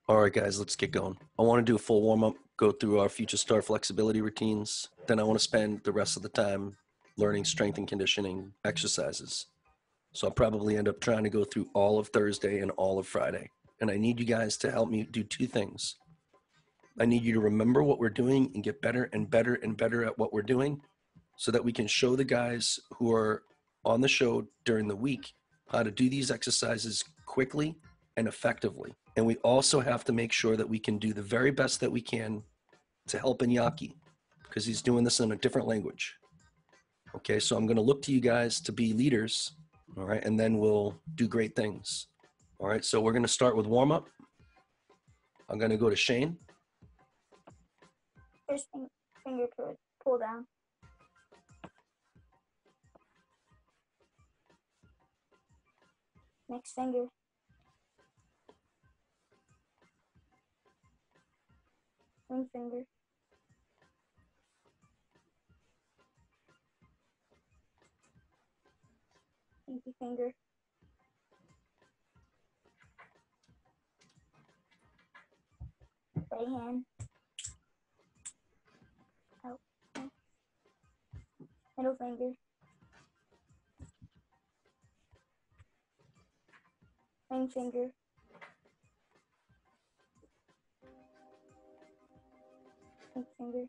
All right, guys, let's get going. I want to do a full warm up, go through our future start flexibility routines. Then I want to spend the rest of the time learning strength and conditioning exercises. So I'll probably end up trying to go through all of Thursday and all of Friday. And I need you guys to help me do two things. I need you to remember what we're doing and get better and better and better at what we're doing so that we can show the guys who are on the show during the week how to do these exercises quickly and effectively. And we also have to make sure that we can do the very best that we can to help Iñaki because he's doing this in a different language. Okay, so I'm going to look to you guys to be leaders, all right, and then we'll do great things. All right, so we're going to start with warm up. I'm going to go to Shane. First finger to pull down. Next finger. Ring finger. Pinky finger. Right hand. Out. Middle finger. Ring finger. Ring finger.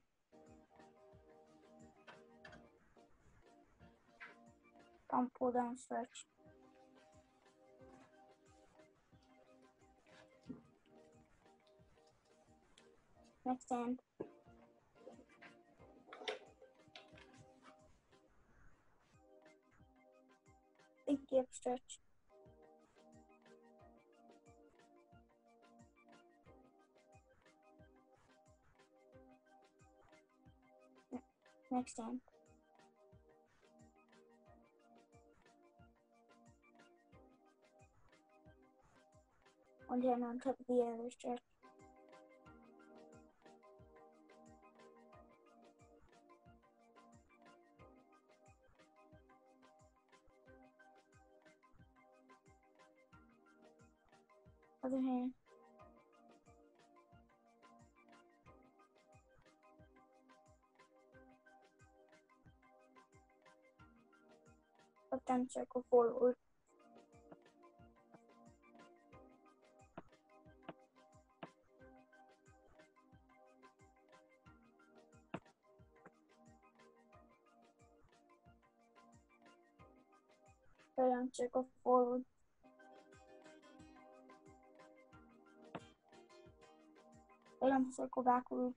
Palm pull down stretch. Next hand. Pinky up stretch. Next hand. One hand on top of the other stretch. Other hand. Left arm circle forward. Right arm circle forward. Right arm circle backward.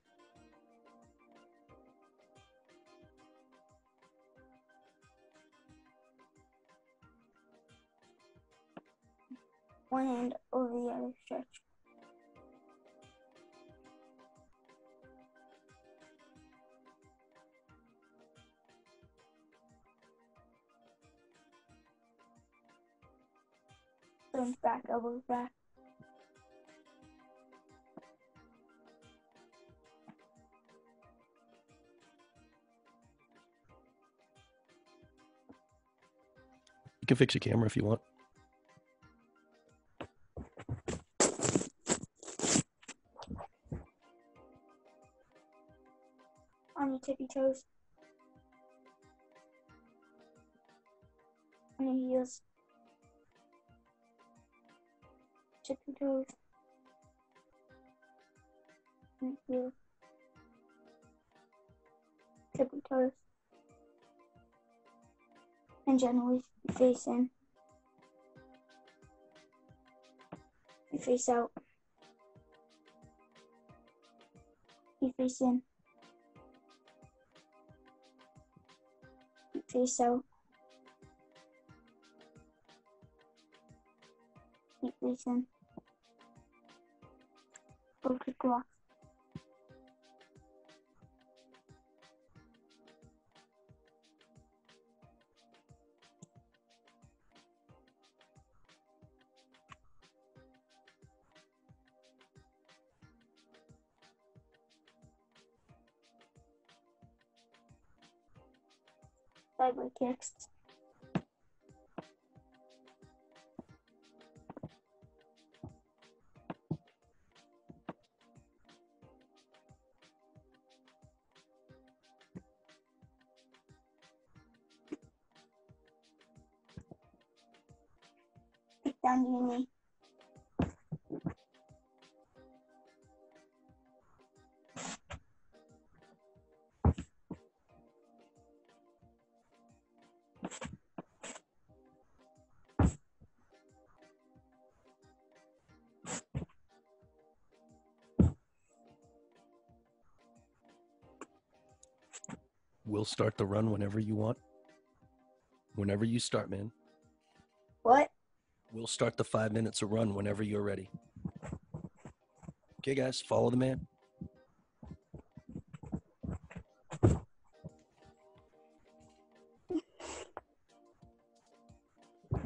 One hand over the other stretch. Turns back, elbows back. You can fix your camera if you want. On your tippy toes. On your heels. Tippy toes. On your heels. Tippy toes. And generally face in. You face out. You face in. You face out. You face in. Go kick off. Sideway kicks. down to your knee. We'll start the run whenever you want. Whenever you start, man. What? We'll start the 5 minutes of run whenever you're ready. Okay, guys, follow the man.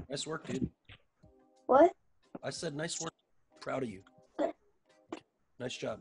Nice work, dude. What? I said nice work. Proud of you. Good. Nice job.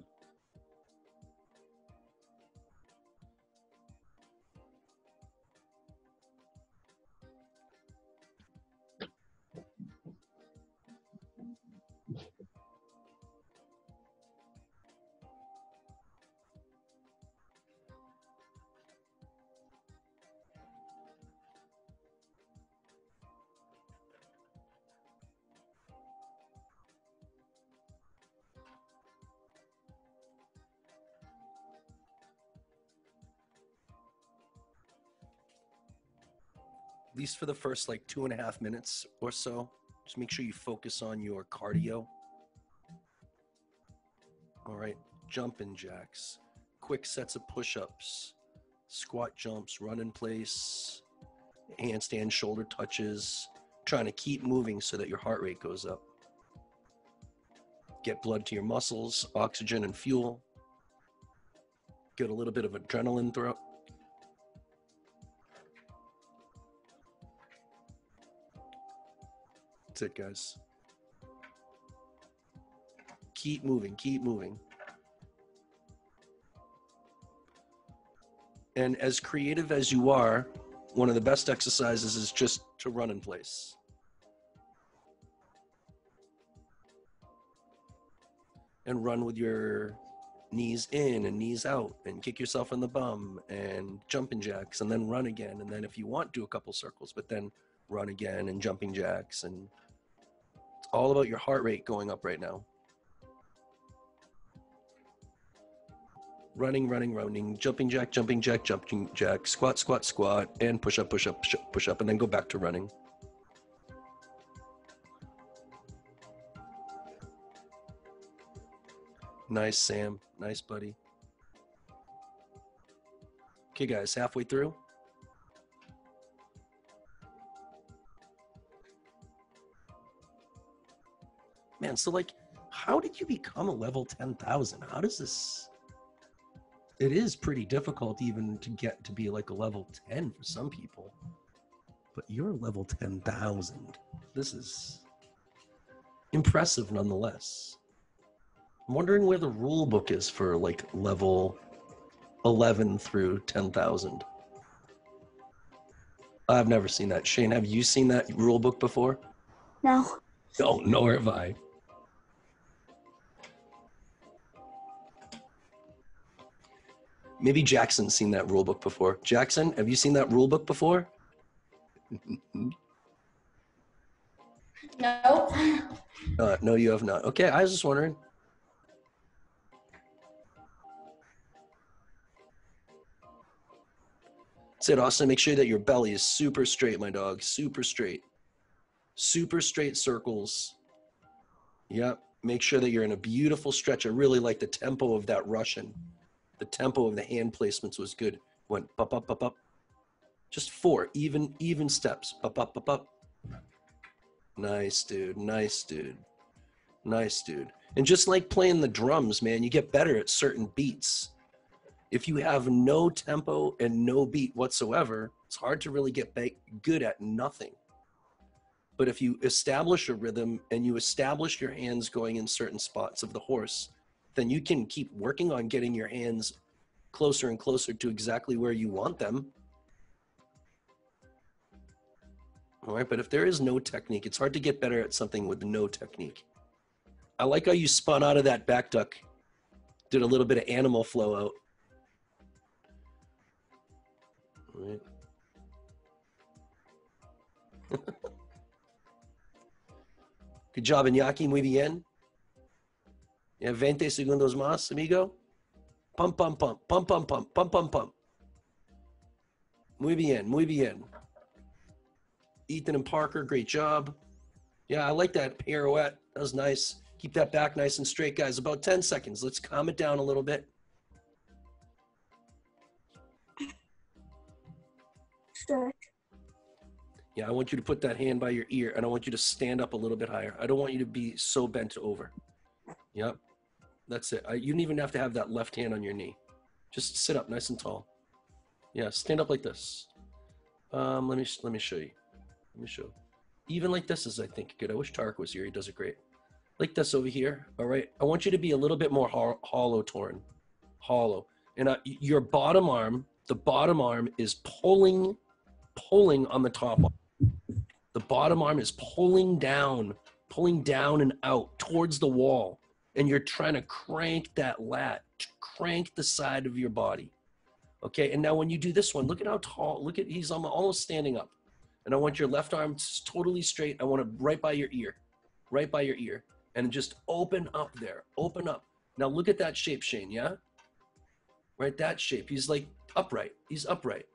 At least for the first like 2.5 minutes or so, just make sure you focus on your cardio. All right, jumping jacks, quick sets of push-ups, squat jumps, run in place, handstand shoulder touches, trying to keep moving so that your heart rate goes up. Get blood to your muscles, oxygen and fuel. Get a little bit of adrenaline throughout. That's it, guys. Keep moving, keep moving. And as creative as you are, one of the best exercises is just to run in place. And run with your knees in and knees out and kick yourself in the bum and jumping jacks and then run again. And then if you want, do a couple circles, but then run again and jumping jacks. And it's all about your heart rate going up right now. Running, running, running, jumping jack, squat, squat, squat, and push up, push up, push up, push up, and then go back to running. Nice, Sam. Nice, buddy. Okay, guys, halfway through. Man, so like, how did you become a level 10,000? How does this... It is pretty difficult even to get to be like a level 10 for some people. But you're level 10,000. This is impressive nonetheless. I'm wondering where the rule book is for like level 11 through 10,000. I've never seen that. Shane, have you seen that rule book before? No. No, nor have I. Maybe Jackson's seen that rule book before. Jackson, have you seen that rule book before? No. No, you have not. Okay, I was just wondering. That's it, Austin. Make sure that your belly is super straight, my dog. Super straight. Super straight circles. Yep. Make sure that you're in a beautiful stretch. I really like the tempo of that Russian. The tempo of the hand placements was good. Went up, up, up, up. Just 4 even steps. Up, up, up, up. Nice, dude. Nice, dude. Nice, dude. And just like playing the drums, man, you get better at certain beats. If you have no tempo and no beat whatsoever, it's hard to really get good at nothing. But if you establish a rhythm and you establish your hands going in certain spots of the horse, then you can keep working on getting your hands closer and closer to exactly where you want them. All right, but if there is no technique, it's hard to get better at something with no technique. I like how you spun out of that back duck, did a little bit of animal flow out. All right. Good job, Iñaki. Muy bien. Yeah, 20 segundos más, amigo. Pump, pump, pump, pump, pump, pump, pump, pump, pump. Muy bien, muy bien. Ethan and Parker, great job. Yeah, I like that pirouette. That was nice. Keep that back nice and straight, guys. About 10 seconds. Let's calm it down a little bit. Stretch. Yeah, I want you to put that hand by your ear, and I want you to stand up a little bit higher. I don't want you to be so bent over. Yep, that's it. You don't even have to have that left hand on your knee. Just sit up nice and tall. Yeah, stand up like this. Let me show you. Let me show. Even like this is, I think, good. I wish Tarek was here. He does it great. Like this over here. All right. I want you to be a little bit more hollow, Torn. Hollow. And your bottom arm, the bottom arm is pulling on the top arm. The bottom arm is pulling down and out towards the wall. And you're trying to crank that lat, crank the side of your body. Okay, and now when you do this one, look at how tall, look at, he's almost standing up. And I want your left arm totally straight. I want it right by your ear, and just open up there, open up. Now look at that shape, Shane, yeah? Right, that shape, he's like upright, he's upright.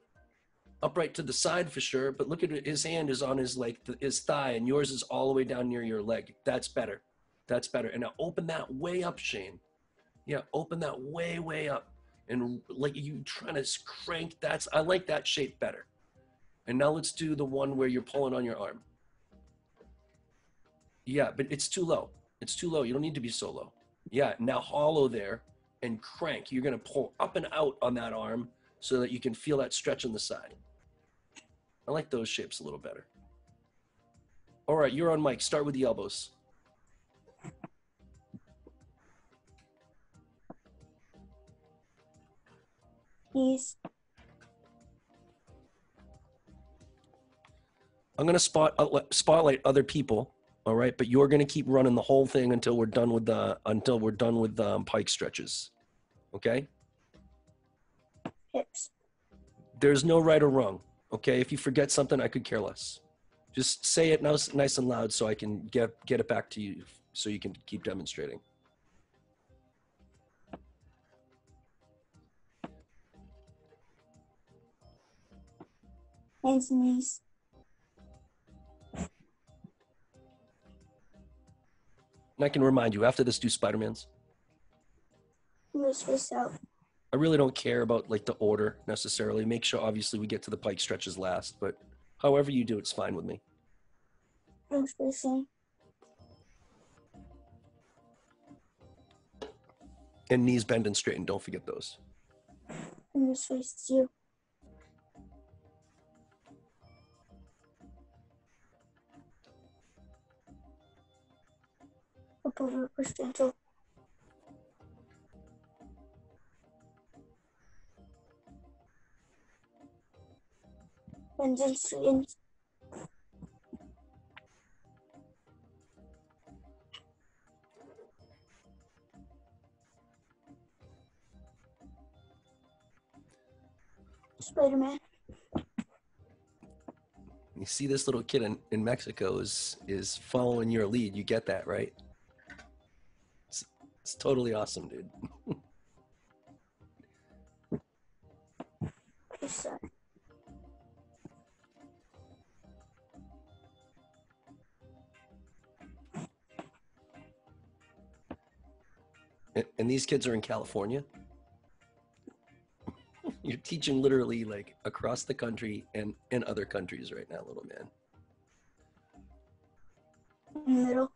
Upright to the side for sure, but look at it, his hand is on his his thigh, and yours is all the way down near your leg. That's better, that's better. And now open that way up, Shane. Yeah, open that way up. And like you trying to crank, I like that shape better. And now let's do the one where you're pulling on your arm. Yeah, but it's too low. It's too low. You don't need to be so low. Yeah, now hollow there and crank. You're gonna pull up and out on that arm so that you can feel that stretch on the side. I like those shapes a little better. All right, you're on mic. Start with the elbows. Knees. I'm gonna spotlight other people, all right? But you're gonna keep running the whole thing until we're done with the pike stretches, okay? Hips. There's no right or wrong, okay? If you forget something, I could care less. Just say it nice and loud so I can get it back to you so you can keep demonstrating. Hands and knees. And I can remind you, after this, do Spider-Mans. Fingers face out. I really don't care about like the order necessarily. Make sure, obviously, we get to the pike stretches last, but however you do, it's fine with me. Fingers facing. And knees bend and straighten. Don't forget those. Fingers face you. Up over, push gentle. Bends and straightens. Spider-Man. You see this little kid in Mexico is following your lead. You get that, right? It's totally awesome, dude. This side. And these kids are in California? You're teaching literally like across the country and in other countries right now, little man. In the middle.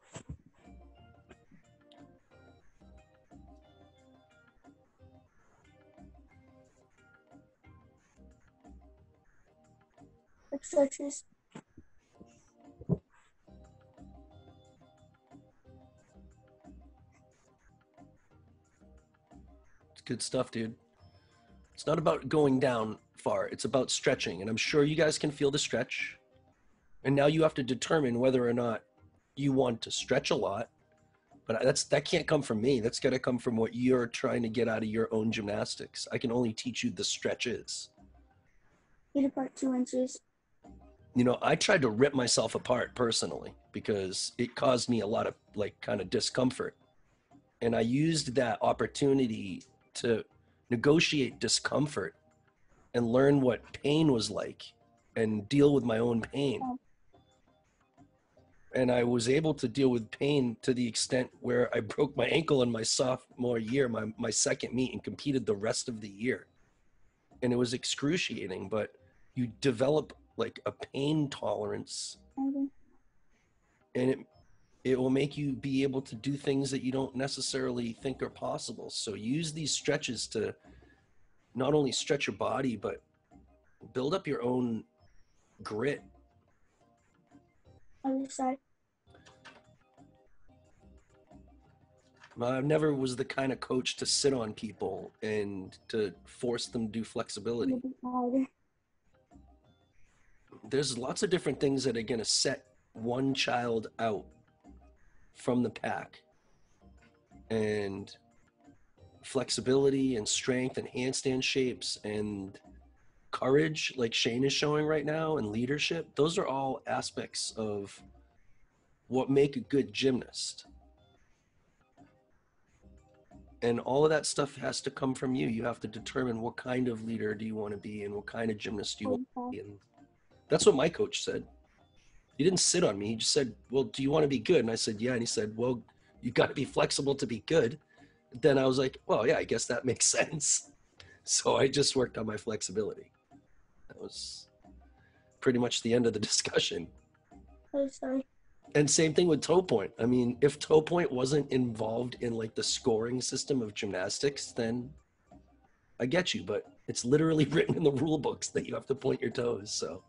Quick stretches. It's good stuff, dude. It's not about going down far. It's about stretching. And I'm sure you guys can feel the stretch. And now you have to determine whether or not you want to stretch a lot. But that can't come from me. That's got to come from what you're trying to get out of your own gymnastics. I can only teach you the stretches. Feet apart 2 inches. You know, I tried to rip myself apart personally. because it caused me a lot of like kind of discomfort. And I used that opportunity to negotiate discomfort and learn what pain was like and deal with my own pain. And I was able to deal with pain to the extent where I broke my ankle in my sophomore year, my second meet, and competed the rest of the year. And it was excruciating, but you develop like a pain tolerance, and it will make you be able to do things that you don't necessarily think are possible. So use these stretches to not only stretch your body, but build up your own grit. Other side. I never was the kind of coach to sit on people and to force them to do flexibility. There's lots of different things that are going to set one child out from the pack. And flexibility and strength and handstand shapes and courage, like Shane is showing right now, and leadership, those are all aspects of what make a good gymnast. And all of that stuff has to come from you. You have to determine what kind of leader do you want to be and what kind of gymnast do you want to be. And that's what my coach said. He didn't sit on me. He just said, well, do you want to be good? And I said, yeah. And he said, well, you got to be flexible to be good. Then I was like, well, yeah, I guess that makes sense. So I just worked on my flexibility. That was pretty much the end of the discussion. Oh, sorry. And same thing with toe point. I mean, if toe point wasn't involved in like the scoring system of gymnastics, then I get you, but it's literally written in the rule books that you have to point your toes. So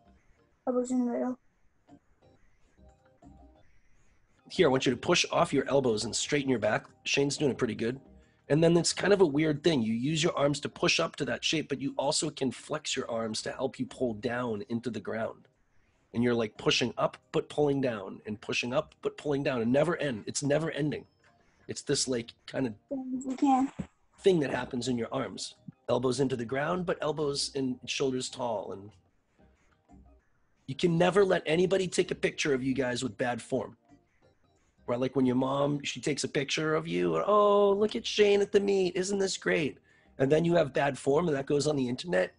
Elbows in the middle. here, I want you to push off your elbows and straighten your back. Shane's doing it pretty good. And then it's kind of a weird thing. You use your arms to push up to that shape, but you also can flex your arms to help you pull down into the ground. And you're like pushing up, but pulling down, and pushing up, but pulling down, and never end. It's never ending. It's this like kind of thing that happens in your arms. Elbows into the ground, but elbows and shoulders tall. And you can never let anybody take a picture of you guys with bad form. Right, like when your mom, she takes a picture of you, and, oh, look at Shane at the meet, isn't this great? And then you have bad form, and that goes on the internet.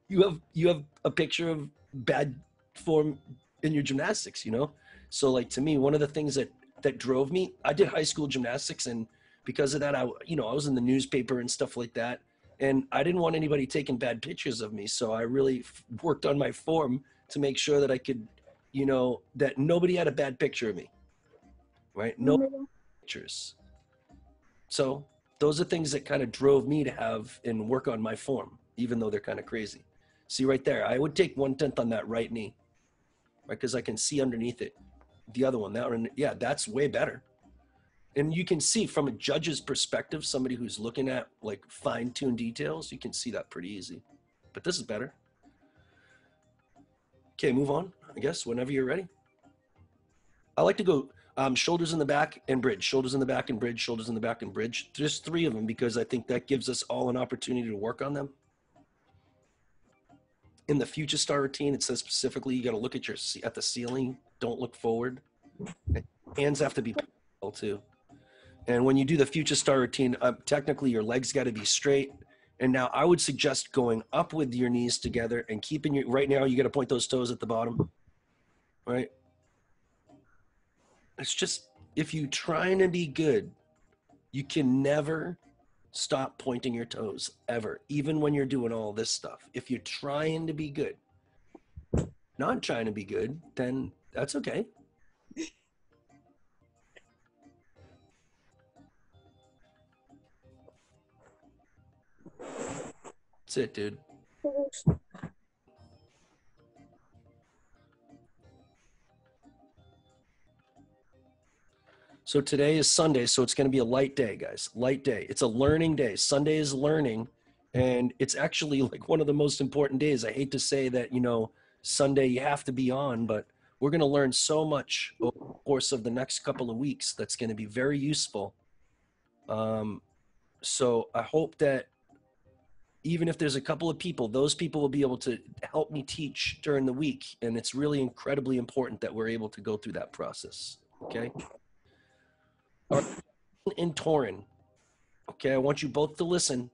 you have a picture of bad form in your gymnastics, you know? So like to me, one of the things that drove me, I did high school gymnastics, and because of that, I was in the newspaper and stuff like that, and I didn't want anybody taking bad pictures of me. So I really worked on my form to make sure that I could, that nobody had a bad picture of me. Right? No pictures. So those are things that kind of drove me to have and work on my form, even though they're kind of crazy. See right there, I would take 1/10 on that right knee, right? Because I can see underneath it. The other one, that one, yeah, that's way better. And you can see from a judge's perspective, somebody who's looking at like fine-tuned details, you can see that pretty easy. But this is better. Okay, move on, I guess, whenever you're ready. I like to go shoulders in the back and bridge, shoulders in the back and bridge, shoulders in the back and bridge. Just 3 of them, because I think that gives us all an opportunity to work on them. In the future star routine, it says specifically you got to look at the ceiling. Don't look forward. Hands have to be parallel too. And when you do the future star routine, technically your legs got to be straight. And now I would suggest going up with your knees together and keeping your, right now you got to point those toes at the bottom, right? It's just, if you're trying to be good, you can never stop pointing your toes, ever, even when you're doing all this stuff. If you're trying to be good, not trying to be good, then that's okay. That's it, dude. So today is Sunday, so it's going to be a light day, guys. Light day. It's a learning day. Sunday is learning, and it's actually like one of the most important days. I hate to say that, Sunday you have to be on, but we're going to learn so much over the course of the next couple of weeks that's going to be very useful. So I hope that even if there's a couple of people, those people will be able to help me teach during the week. And it's really incredibly important that we're able to go through that process. Okay. All right. And Torin, okay, I want you both to listen.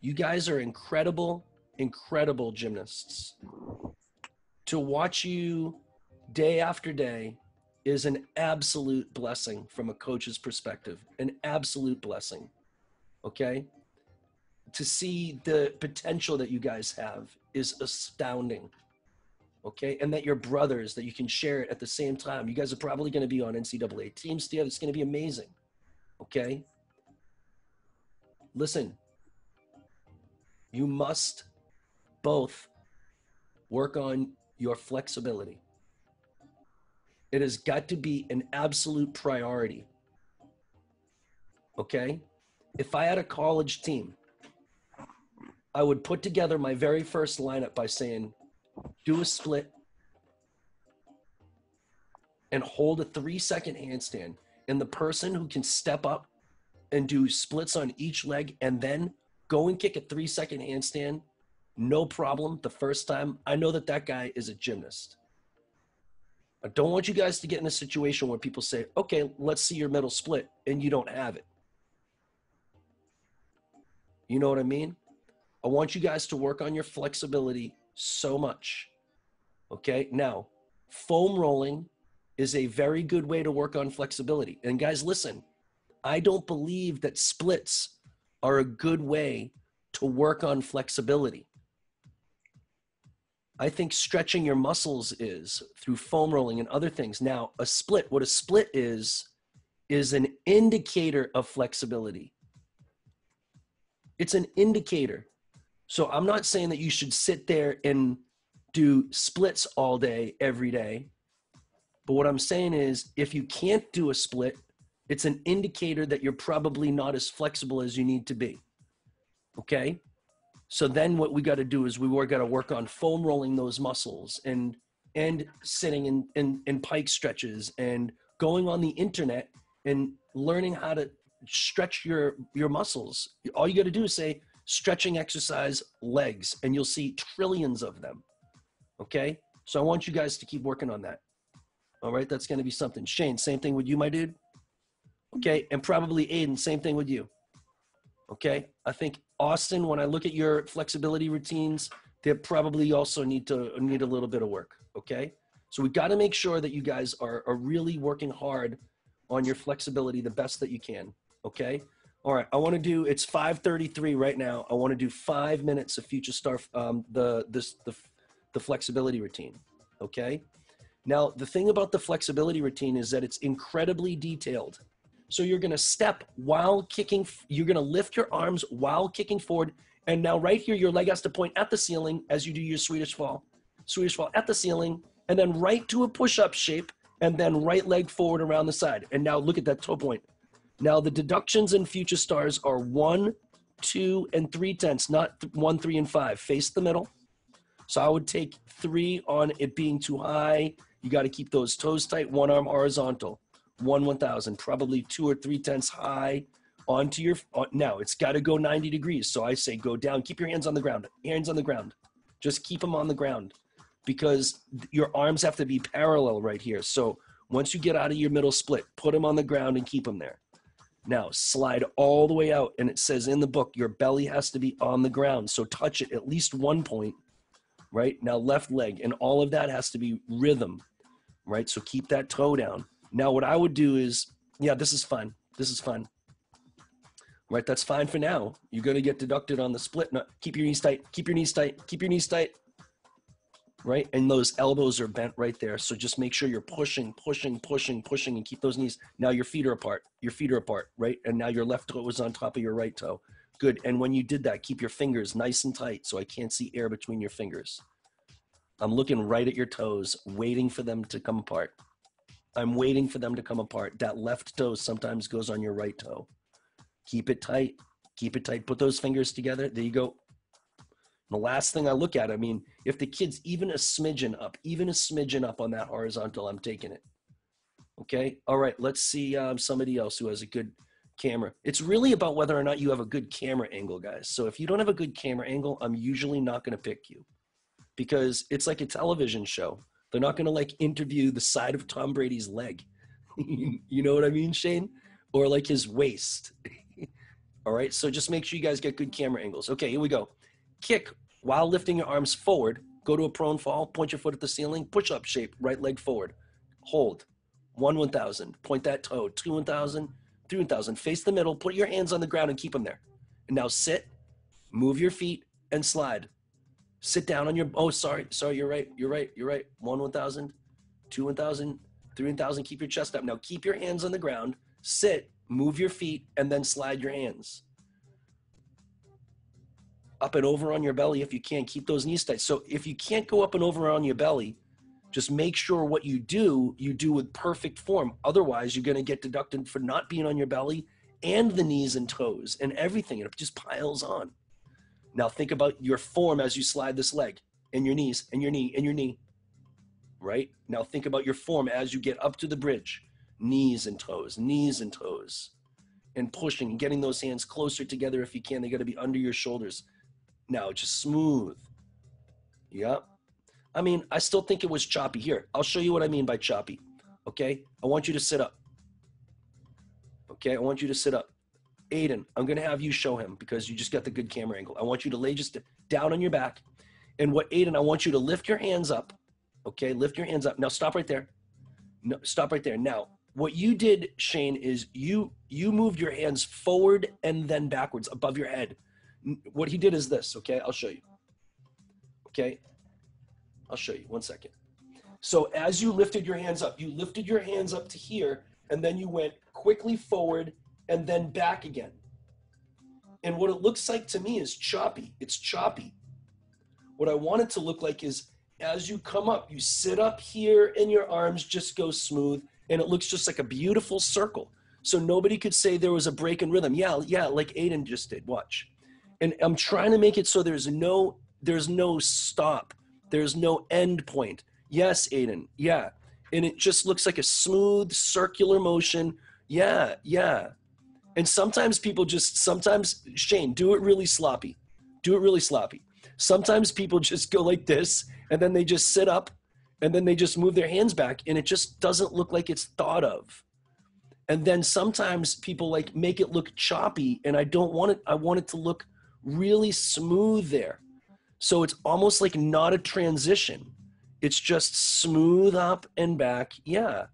You guys are incredible, incredible gymnasts. To watch you day after day is an absolute blessing from a coach's perspective, an absolute blessing. Okay. To see the potential that you guys have is astounding. Okay. And that you're brothers, that you can share it at the same time. You guys are probably going to be on NCAA teams together. It's going to be amazing. Okay. Listen, you must both work on your flexibility. It has got to be an absolute priority. Okay. If I had a college team, I would put together my very first lineup by saying, do a split and hold a 3-second handstand. And the person who can step up and do splits on each leg and then go and kick a 3-second handstand, no problem the first time, I know that that guy is a gymnast. I don't want you guys to get in a situation where people say, okay, let's see your middle split, and you don't have it. You know what I mean? I want you guys to work on your flexibility so much. Okay. Now, foam rolling is a very good way to work on flexibility. And guys, listen, I don't believe that splits are a good way to work on flexibility. I think stretching your muscles is through foam rolling and other things. Now, a split, what a split is an indicator of flexibility. It's an indicator. So I'm not saying that you should sit there and do splits all day, every day. But what I'm saying is if you can't do a split, it's an indicator that you're probably not as flexible as you need to be. Okay? So then what we got to do is we got to work on foam rolling those muscles and sitting in pike stretches and going on the internet and learning how to stretch your muscles. All you got to do is say stretching exercise legs and you'll see trillions of them. Okay? So I want you guys to keep working on that. All right? That's going to be something. Shane, same thing with you, my dude. Okay? And probably Aiden, same thing with you. Okay? I think Austin, when I look at your flexibility routines, they probably also need a little bit of work. Okay? So we got to make sure that you guys are really working hard on your flexibility the best that you can. Okay? All right. I want to do, it's 5:33 right now. I want to do 5 minutes of Future Star, the flexibility routine. Okay? Now, the thing about the flexibility routine is that it's incredibly detailed. So you're going to step while kicking. You're going to lift your arms while kicking forward. And now right here, your leg has to point at the ceiling as you do your Swedish fall at the ceiling, and then right to a push-up shape, and then right leg forward around the side. And now look at that toe point. Now the deductions in Future Stars are 1, 2, and 3/10, not 1, 3, and 5. Face the middle. So I would take 3 on it being too high. You got to keep those toes tight, one arm horizontal. 1 1,000, probably 2 or 3/10 high onto your, now it's got to go 90 degrees. So I say go down, keep your hands on the ground, Just keep them on the ground because your arms have to be parallel right here. So once you get out of your middle split, put them on the ground and keep them there. Now slide all the way out. And it says in the book, your belly has to be on the ground. So touch it at least 1 point, right? Now left leg, and all of that has to be rhythm, right? So keep that toe down. Now, what I would do is, yeah, this is fine. Right, that's fine for now. You're going to get deducted on the split. No, keep your knees tight. Right, and those elbows are bent right there. So just make sure you're pushing, and keep those knees. Now your feet are apart. Right? And now your left toe is on top of your right toe. Good, and when you did that, keep your fingers nice and tight so I can't see air between your fingers. I'm looking right at your toes, waiting for them to come apart. That left toe sometimes goes on your right toe. Keep it tight. Put those fingers together. There you go. The last thing I look at, I mean, if the kid's even a smidgen up on that horizontal, I'm taking it. Okay. All right. Let's see somebody else who has a good Camera. It's really about whether or not you have a good camera angle, guys. So if you don't have a good camera angle, I'm usually not going to pick you, because it's like a television show. They're not going to like interview the side of Tom Brady's leg. You know what I mean, Shane? Or like his waist. All right. So just make sure you guys get good camera angles. Okay, here we go. Kick while lifting your arms forward. Go to a prone fall, point your foot at the ceiling, push up shape, right leg forward. Hold. 1,000. Point that toe. 2,000. 3,000. Face the middle. Put your hands on the ground and keep them there. And now sit, move your feet, and slide. Sit down on your, oh, sorry, you're right. 1,000, 2,000, 3,000. Keep your chest up. Now keep your hands on the ground. Sit, move your feet, and then slide your hands. Up and over on your belly if you can. Keep those knees tight. So if you can't go up and over on your belly, just make sure what you do with perfect form. Otherwise, you're going to get deducted for not being on your belly and the knees and toes and everything. And it just piles on. Now think about your form as you slide this leg and your knees and your knee and your knee. Right? Now think about your form as you get up to the bridge. Knees and toes, and pushing and getting those hands closer together if you can. They got to be under your shoulders. Now just smooth. Yep. I mean, I still think it was choppy. Here, I'll show you what I mean by choppy. Okay? I want you to sit up. Okay? I want you to sit up. Aiden, I'm going to have you show him because you just got the good camera angle. I want you to lay just down on your back. And Aiden, I want you to lift your hands up. Okay? Lift your hands up. Now stop right there. No, stop right there. Now, what you did, Shane, is you moved your hands forward and then backwards above your head. What he did is this, okay? I'll show you. Okay? I'll show you. 1 second. So as you lifted your hands up to here, and then you went quickly forward and then back again. And what it looks like to me is choppy. It's choppy. What I want it to look like is as you come up, you sit up here and your arms just go smooth, and it looks just like a beautiful circle. So nobody could say there was a break in rhythm. Yeah, like Aiden just did. Watch. And I'm trying to make it so there's no stop. There's no end point. Yes, Aiden. Yeah. And it just looks like a smooth circular motion. Yeah. And sometimes Shane, do it really sloppy. Sometimes people just go like this, and then they just sit up, and then they just move their hands back, and it just doesn't look like it's thought of. And then sometimes people like make it look choppy, and I don't want it. I want it to look really smooth there. So it's almost like not a transition. It's just smooth up and back. Yeah.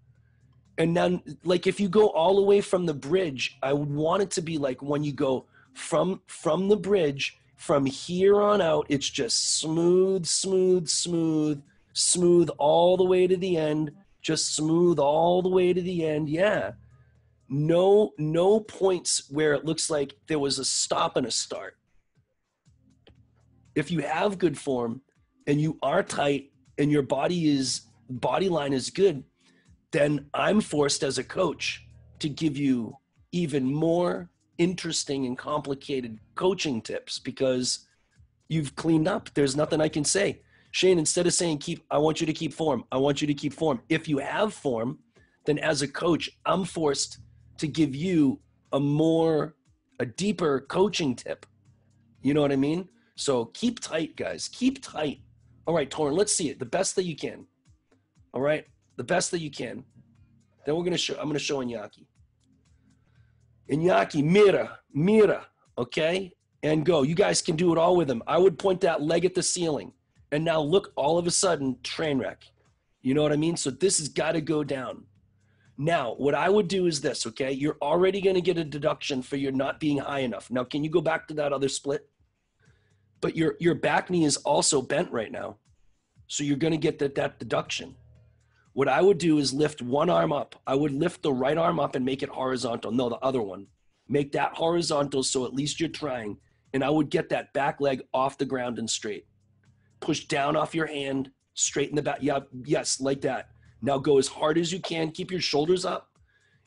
And then like if you go all the way from the bridge, I would want it to be like when you go from the bridge, from here on out, it's just smooth all the way to the end. Just smooth all the way to the end. Yeah. No points where it looks like there was a stop and a start. If you have good form and you are tight and your body line is good, then I'm forced as a coach to give you even more interesting and complicated coaching tips because you've cleaned up. There's nothing I can say. Shane, instead of saying, I want you to keep form. If you have form, then as a coach, I'm forced to give you a deeper coaching tip. You know what I mean? So keep tight, guys. Keep tight. All right, Torrin, let's see it. The best that you can. All right? The best that you can. Then I'm going to show Iñaki. Iñaki, mira, okay? And go. You guys can do it all with him. I would point that leg at the ceiling. And now look, all of a sudden, train wreck. You know what I mean? So this has got to go down. Now, what I would do is this, okay? You're already going to get a deduction for your not being high enough. Now, can you go back to that other split? But your back knee is also bent right now. So you're going to get that deduction. What I would do is lift one arm up. I would lift the right arm up and make it horizontal. No, the other one. Make that horizontal so at least you're trying. And I would get that back leg off the ground and straight. Push down off your hand, straighten the back. Yeah, yes, like that. Now go as hard as you can. Keep your shoulders up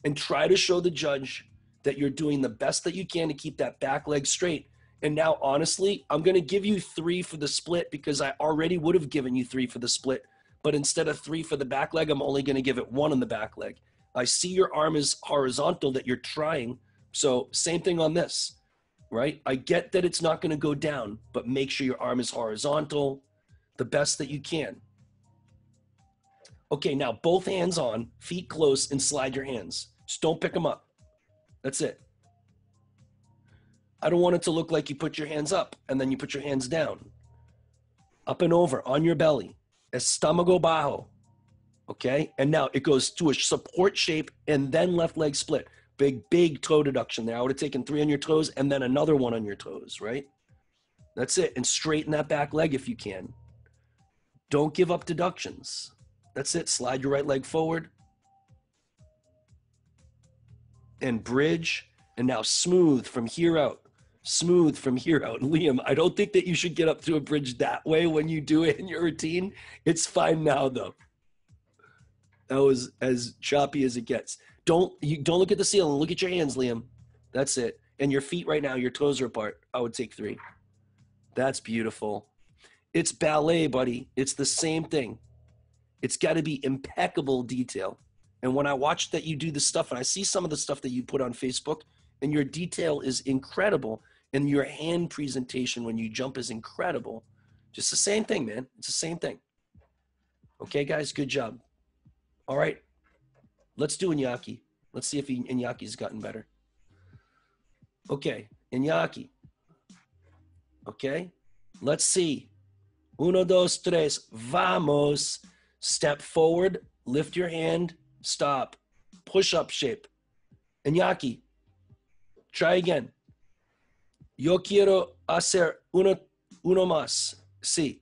and try to show the judge that you're doing the best that you can to keep that back leg straight. And now, honestly, I'm going to give you 3 for the split because I already would have given you 3 for the split. But instead of 3 for the back leg, I'm only going to give it 1 on the back leg. I see your arm is horizontal, that you're trying, So same thing on this, right? I get that it's not going to go down, but make sure your arm is horizontal the best that you can. Okay, now both hands on, feet close, and slide your hands. Just don't pick them up. That's it. I don't want it to look like you put your hands up and then you put your hands down. Up and over on your belly. Estómago bajo. Okay? And now it goes to a support shape and then left leg split. Big toe deduction there. I would have taken 3 on your toes and then another 1 on your toes, right? That's it. And straighten that back leg if you can. Don't give up deductions. That's it. Slide your right leg forward. And bridge. And now smooth from here out. Smooth from here out. And Liam, I don't think that you should get up to a bridge that way when you do it in your routine. It's fine now, though. That was as choppy as it gets. Don't look at the ceiling. Look at your hands, Liam. That's it. And your feet right now, your toes are apart. I would take 3. That's beautiful. It's ballet, buddy. It's the same thing. It's got to be impeccable detail. And when I watch that you do this stuff, and I see some of the stuff that you put on Facebook, and your detail is incredible, and your hand presentation when you jump is incredible. Just the same thing, man. It's the same thing. Okay, guys, good job. All right, let's do Iñaki. Let's see if Iñaki's gotten better. Okay, Iñaki. Okay, let's see. 1, 2, 3, vamos. Step forward, lift your hand, stop. Push-up shape. Iñaki, try again. Yo quiero hacer uno más. Sí.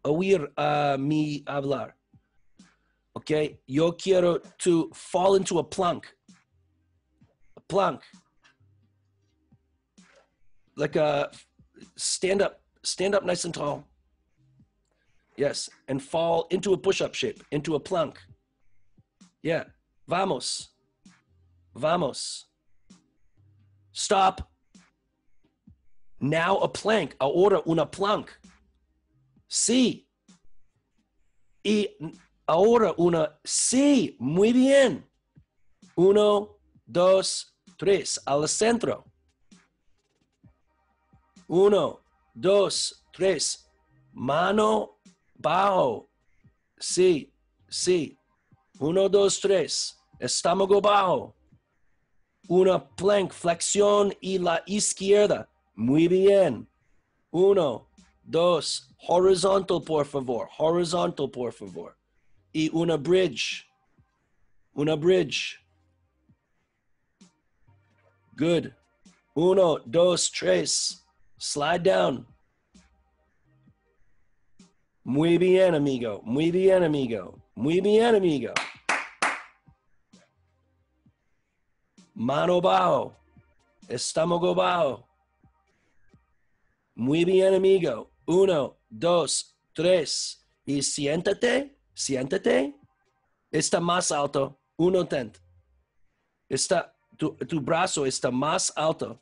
Oír a mi hablar. Okay? Yo quiero to fall into a plank. A plank. Like a stand up nice and tall. Yes. And fall into a push-up shape, into a plank. Yeah. Vamos. Vamos. Stop. Now a plank. Ahora una plank. Sí. Y ahora una. Sí. Muy bien. 1, 2, 3. Al centro. 1, 2, 3. Mano bajo. Sí. Sí. 1, 2, 3. Estómago bajo. Una plank, flexión y la izquierda. Muy bien. 1, 2. Horizontal, por favor. Horizontal, por favor. Y una bridge. Una bridge. Good. 1, 2, 3. Slide down. Muy bien, amigo. Muy bien, amigo. Muy bien, amigo. Mano bajo. Estómago bajo. Muy bien, amigo. 1, 2, 3. Y siéntate. Siéntate. Está más alto. 1 tent. Está, tu brazo está más alto.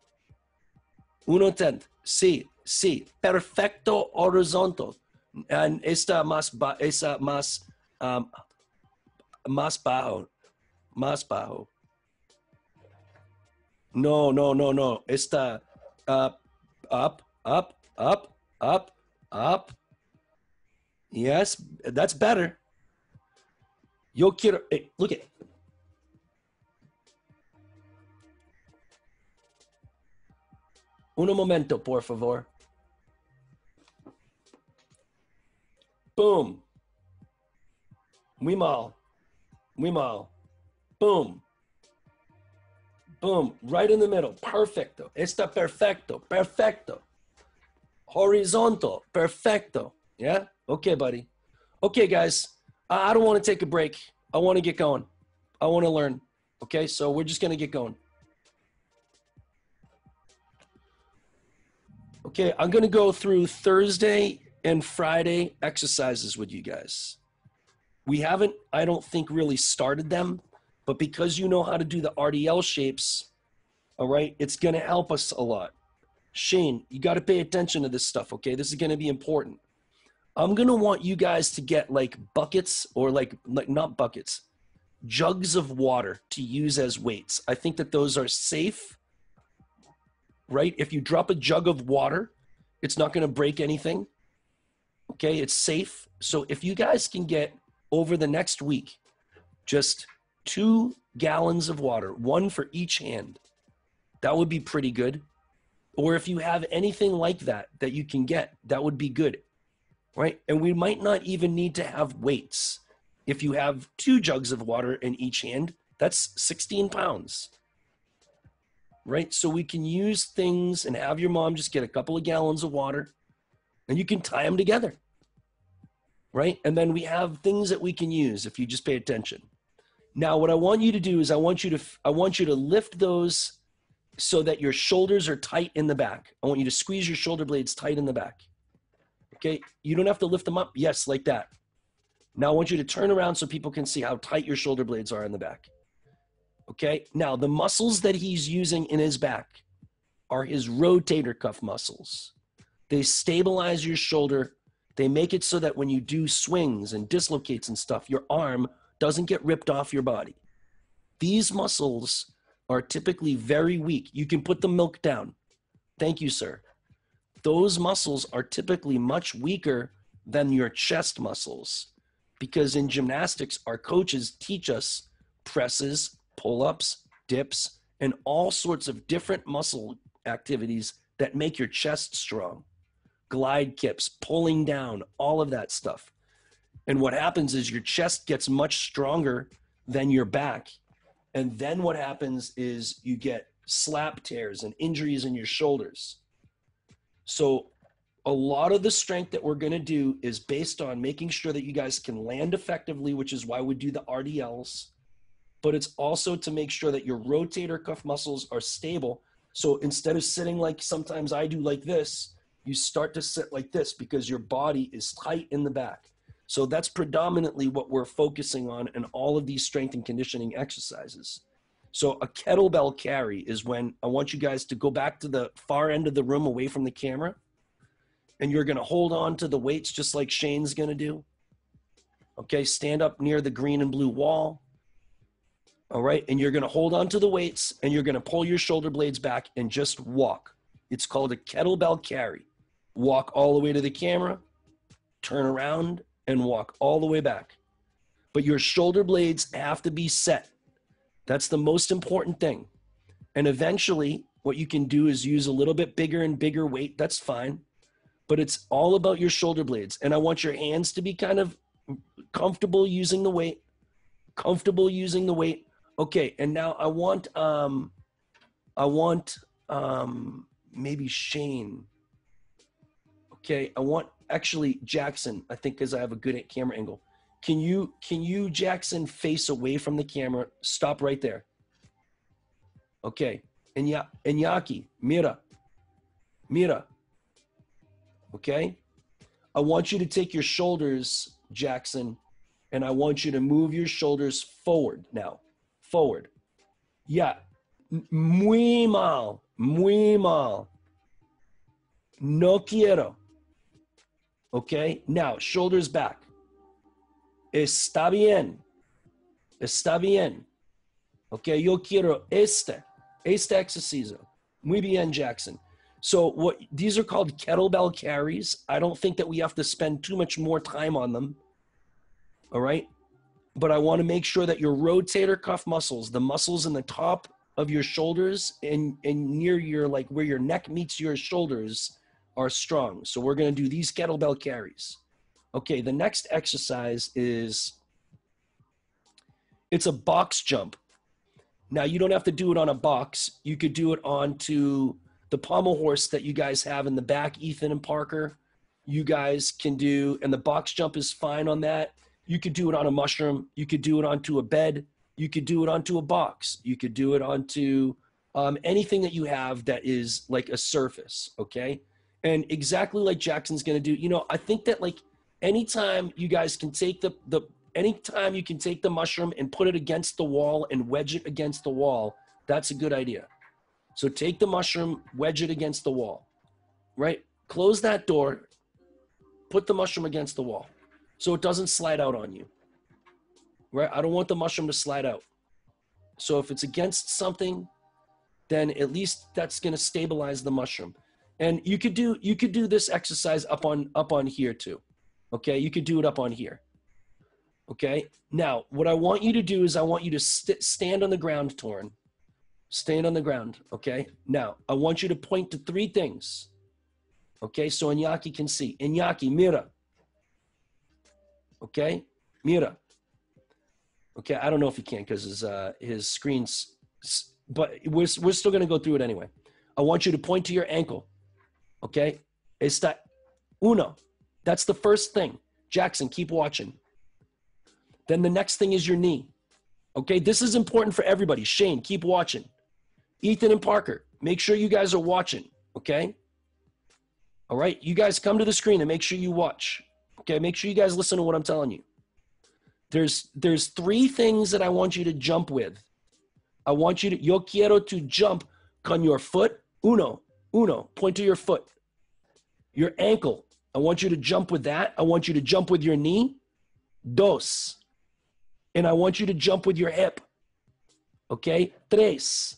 1 tent. Sí, sí. Perfecto horizontal. And está más bajo. Más bajo. No. Está up. Yes, that's better. Yo quiero, hey, look at. Un momento, por favor. Boom. Muy mal. Boom. Boom. Right in the middle. Perfecto. Está perfecto. Horizontal. Perfecto. Yeah? Okay, buddy. Okay, guys. I don't want to take a break. I want to get going. I want to learn. Okay, so we're just going to get going. Okay, I'm going to go through Thursday and Friday exercises with you guys. We haven't, I don't think, really started them, but because you know how to do the RDL shapes, all right, it's going to help us a lot. Shane, you got to pay attention to this stuff, okay? This is going to be important. I'm going to want you guys to get like buckets or like not buckets, jugs of water to use as weights. I think that those are safe, right? If you drop a jug of water, it's not going to break anything. Okay, it's safe. So if you guys can get over the next week, just 2 gallons of water, 1 for each hand, that would be pretty good. Or if you have anything like that that you can get, that would be good, right? And we might not even need to have weights. If you have 2 jugs of water in each hand, that's 16 pounds, right? So we can use things and have your mom just get a couple of gallons of water and you can tie them together, right? And then we have things that we can use if you just pay attention. Now, what I want you to do is I want you to lift those so that your shoulders are tight in the back. I want you to squeeze your shoulder blades tight in the back. Okay, you don't have to lift them up. Yes, like that. Now I want you to turn around so people can see how tight your shoulder blades are in the back. Okay, now the muscles that he's using in his back are his rotator cuff muscles. They stabilize your shoulder. They make it so that when you do swings and dislocates and stuff, your arm doesn't get ripped off your body. These muscles are typically very weak. You can put the milk down. Thank you, sir. Those muscles are typically much weaker than your chest muscles because in gymnastics, our coaches teach us presses, pull-ups, dips, and all sorts of different muscle activities that make your chest strong. Glide kips, pulling down, all of that stuff. And what happens is your chest gets much stronger than your back. And then what happens is you get slap tears and injuries in your shoulders. So a lot of the strength that we're going to do is based on making sure that you guys can land effectively, which is why we do the RDLs. But it's also to make sure that your rotator cuff muscles are stable. So instead of sitting like sometimes I do like this, you start to sit like this because your body is tight in the back. So that's predominantly what we're focusing on in all of these strength and conditioning exercises. So a kettlebell carry is when I want you guys to go back to the far end of the room away from the camera, and you're going to hold on to the weights just like Shane's going to do. Okay, stand up near the green and blue wall. All right, and you're going to hold on to the weights, and you're going to pull your shoulder blades back and just walk. It's called a kettlebell carry. Walk all the way to the camera, turn around, and walk all the way back. But your shoulder blades have to be set. That's the most important thing. And eventually, what you can do is use a little bit bigger and bigger weight. That's fine. But it's all about your shoulder blades. And I want your hands to be kind of comfortable using the weight. Comfortable using the weight. Okay, and now I want maybe Shane. Okay, I want actually Jackson, I think, because I have a good camera angle. Can you Jackson face away from the camera? Stop right there. Okay. Iñaki, mira. Okay. I want you to take your shoulders, Jackson, and I want you to move your shoulders forward now. Forward. Yeah. Muy mal. Muy mal. No quiero. Okay. Now, shoulders back. Está bien. Está bien. Okay, yo quiero este ejercicio. Muy bien, Jackson. So these are called kettlebell carries. I don't think that we have to spend too much more time on them. All right. But I want to make sure that your rotator cuff muscles, the muscles in the top of your shoulders and near your, like where your neck meets your shoulders are strong. So we're going to do these kettlebell carries. Okay, the next exercise is, it's a box jump. Now, you don't have to do it on a box. You could do it onto the pommel horse that you guys have in the back, Ethan and Parker. You guys can do, and the box jump is fine on that. You could do it on a mushroom. You could do it onto a bed. You could do it onto a box. You could do it onto anything that you have that is like a surface, okay? And exactly like Jackson's gonna do, you know, I think that like, anytime you guys can take anytime you can take the mushroom and put it against the wall and wedge it against the wall, that's a good idea. So take the mushroom, wedge it against the wall, right? Close that door, put the mushroom against the wall so it doesn't slide out on you. right? I don't want the mushroom to slide out. So if it's against something, then at least that's going to stabilize the mushroom. And you could do this exercise up on here too. Okay, you could do it up on here. Okay, now what I want you to do is I want you to stand on the ground, Torin. Stand on the ground. Okay, now I want you to point to 3 things. Okay, so Iñaki can see. Iñaki, mira. Okay, mira. Okay, I don't know if he can because his screen's, but we're still going to go through it anyway. I want you to point to your ankle. Okay, está uno. That's the first thing. Jackson, keep watching. Then the next thing is your knee. Okay, this is important for everybody. Shane, keep watching. Ethan and Parker, make sure you guys are watching. Okay. All right, you guys come to the screen and make sure you watch. Okay, make sure you guys listen to what I'm telling you. There's 3 things that I want you to jump with. I want you to, yo quiero to jump con your foot. Uno, point to your foot. Your ankle, I want you to jump with that. I want you to jump with your knee. Dos. And I want you to jump with your hip. Okay, tres.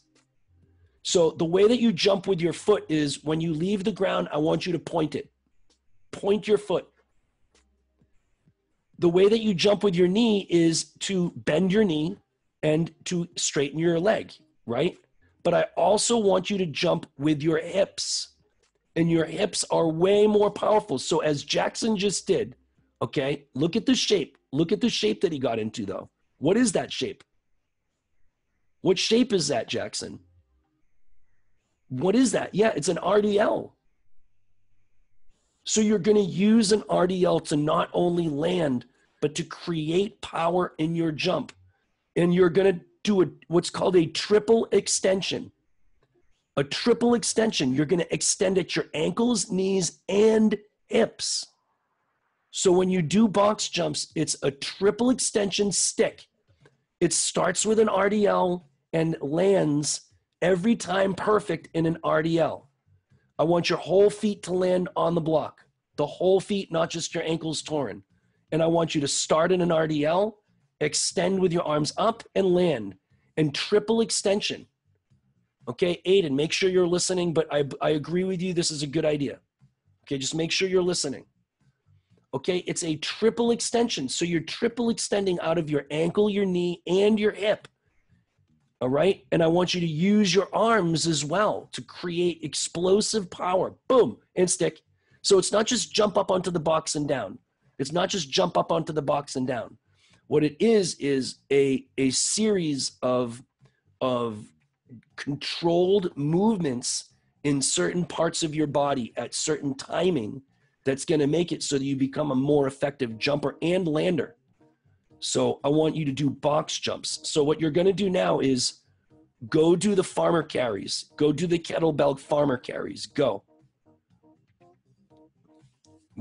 So the way that you jump with your foot is when you leave the ground, I want you to point it. Point your foot. The way that you jump with your knee is to bend your knee and to straighten your leg, right? But I also want you to jump with your hips. And your hips are way more powerful. So as Jackson just did, okay, look at the shape. Look at the shape that he got into though. What is that shape? What shape is that, Jackson? What is that? Yeah, it's an RDL. So you're going to use an RDL to not only land, but to create power in your jump. And you're going to do what's called a triple extension. A triple extension. You're going to extend at your ankles, knees, and hips. So when you do box jumps, it's a triple extension stick. It starts with an RDL and lands every time perfect in an RDL. I want your whole feet to land on the block. The whole feet, not just your ankles, Torin. And I want you to start in an RDL, extend with your arms up and land, and triple extension. Okay, Aiden, make sure you're listening, but I agree with you. This is a good idea. Okay, just make sure you're listening. Okay, it's a triple extension. So you're triple extending out of your ankle, your knee, and your hip. All right, and I want you to use your arms as well to create explosive power. Boom, and stick. So it's not just jump up onto the box and down. It's not just jump up onto the box and down. What it is a series of controlled movements in certain parts of your body at certain timing that's going to make it so that you become a more effective jumper and lander. So I want you to do box jumps. So what you're going to do now is go do the farmer carries. Go do the kettlebell farmer carries. Go.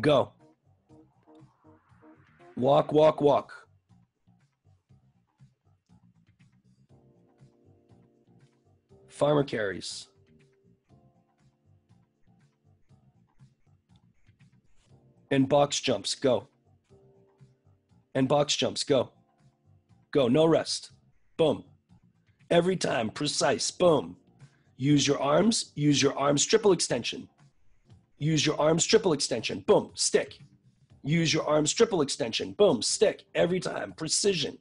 Go. Walk, walk, walk. Farmer carries. And box jumps. Go. And box jumps. Go. Go. No rest. Boom. Every time. Precise. Boom. Use your arms. Use your arms. Triple extension. Use your arms. Triple extension. Boom. Stick. Use your arms. Triple extension. Boom. Stick. Every time. Precision.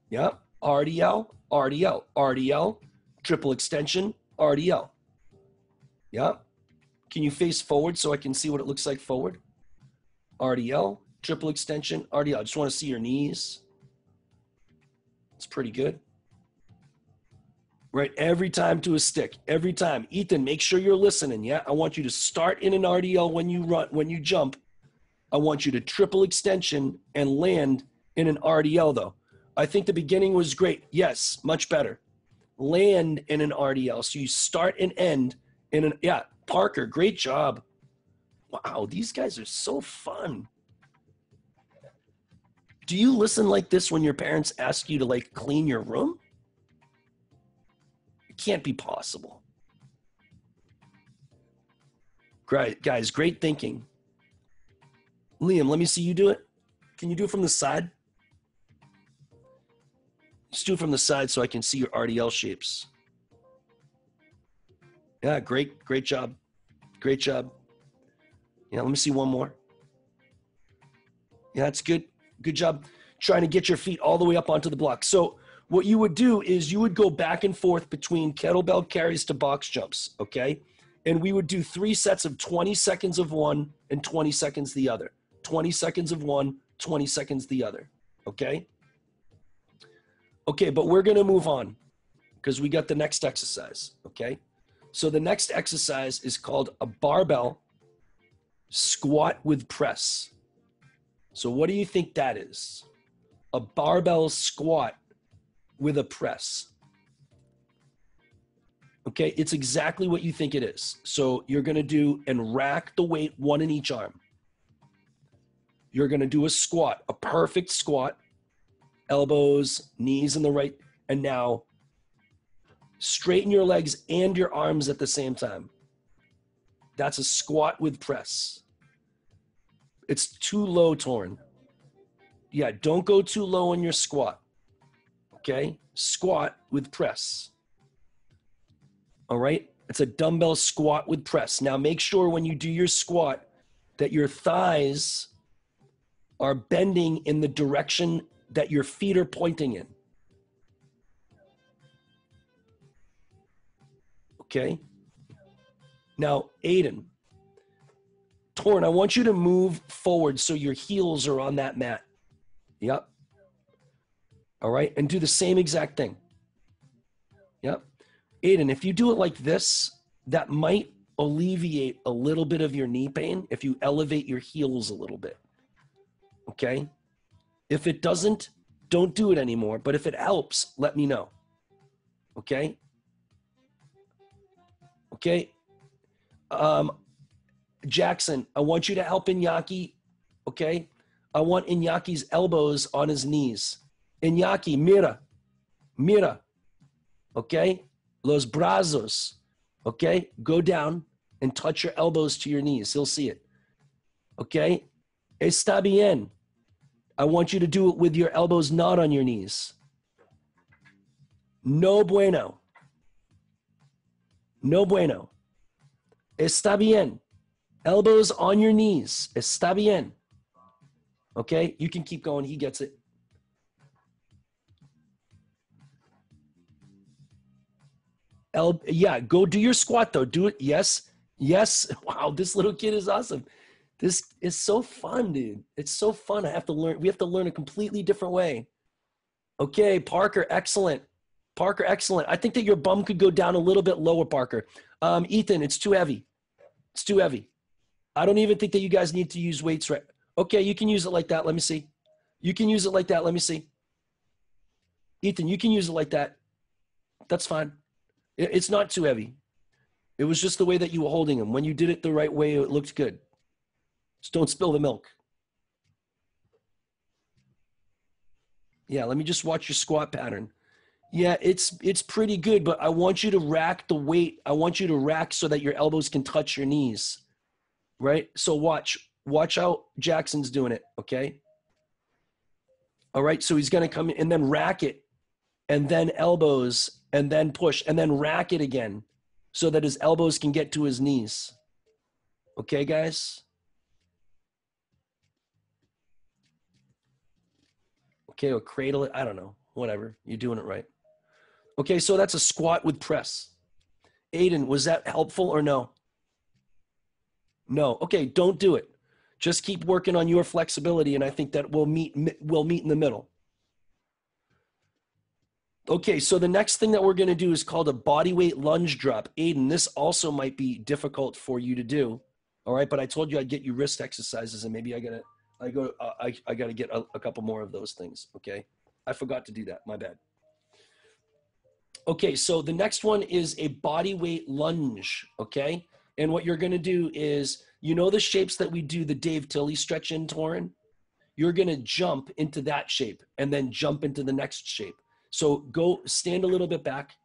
Yeah. RDL. RDL. RDL. Triple extension. RDL. Yeah. Can you face forward so I can see what it looks like forward? RDL. Triple extension, RDL. I just want to see your knees. It's pretty good. Right, every time to a stick, every time. Ethan, make sure you're listening, yeah? I want you to start in an RDL when you run, when you jump. I want you to triple extension and land in an RDL though. I think the beginning was great. Yes, much better. Land in an RDL. So you start and end in an, yeah, Parker, great job. Wow, these guys are so fun. Do you listen like this when your parents ask you to like clean your room? It can't be possible. Great, guys, great thinking. Liam, let me see you do it. Can you do it from the side? Let's do it from the side so I can see your RDL shapes. Yeah, great job. Great job. Yeah, let me see one more. Yeah, that's good. Good job trying to get your feet all the way up onto the block. So what you would do is you would go back and forth between kettlebell carries to box jumps, okay? And we would do 3 sets of 20 seconds of one and 20 seconds the other. 20 seconds of one, 20 seconds the other, okay? Okay, but we're gonna move on because we got the next exercise, okay? So the next exercise is called a barbell squat with press. So what do you think that is? A barbell squat with a press. Okay, it's exactly what you think it is. So you're gonna do and rack the weight, one in each arm. You're gonna do a squat, a perfect squat, elbows, knees in the right, and now straighten your legs and your arms at the same time. That's a squat with press. It's too low, Torn. Yeah, don't go too low on your squat. Okay, squat with press. All right, it's a dumbbell squat with press. Now make sure when you do your squat that your thighs are bending in the direction that your feet are pointing in. Okay. Now, Aiden, Torn, I want you to move forward so your heels are on that mat. Yep. All right, and do the same exact thing. Yep. Aiden, if you do it like this, that might alleviate a little bit of your knee pain if you elevate your heels a little bit. Okay? If it doesn't, don't do it anymore. But if it helps, let me know. Okay? Okay? Jackson, I want you to help Iñaki. Okay? I want Iñaki's elbows on his knees. Iñaki, mira. Mira. Okay? Los brazos. Okay? Go down and touch your elbows to your knees. He'll see it. Okay? Está bien. I want you to do it with your elbows not on your knees. No bueno. No bueno. Está bien. Elbows on your knees. Está bien. Okay? You can keep going. He gets it. Yeah, go do your squat though. Do it. Yes. Yes. Wow, this little kid is awesome. This is so fun, dude. It's so fun. We have to learn a completely different way. Okay, Parker, excellent. Parker, excellent. I think that your bum could go down a little bit lower, Parker. Ethan, it's too heavy. It's too heavy. I don't even think that you guys need to use weights, right? Okay, you can use it like that. Let me see. You can use it like that. Let me see. Ethan, you can use it like that. That's fine. It's not too heavy. It was just the way that you were holding him. When you did it the right way, it looked good. Just don't spill the milk. Yeah, let me just watch your squat pattern. Yeah, it's pretty good, but I want you to rack the weight. I want you to rack so that your elbows can touch your knees, right? So watch how Jackson's doing it, okay? All right, so he's going to come in and then rack it, and then elbows, and then push, and then rack it again so that his elbows can get to his knees. Okay, guys? Okay, or cradle it. I don't know. Whatever. You're doing it right. Okay, so that's a squat with press. Aiden, was that helpful or no? No. Okay, don't do it. Just keep working on your flexibility, and I think that we'll meet in the middle. Okay, so the next thing that we're going to do is called a body weight lunge drop. Aiden, this also might be difficult for you to do. All right, but I told you I'd get you wrist exercises, and maybe I got to get a couple more of those things, okay? I forgot to do that, my bad. Okay, so the next one is a body weight lunge, okay? And what you're gonna do is, you know the shapes that we do the Dave Tilley stretch in, Torin? You're gonna jump into that shape and then jump into the next shape. So go stand a little bit back,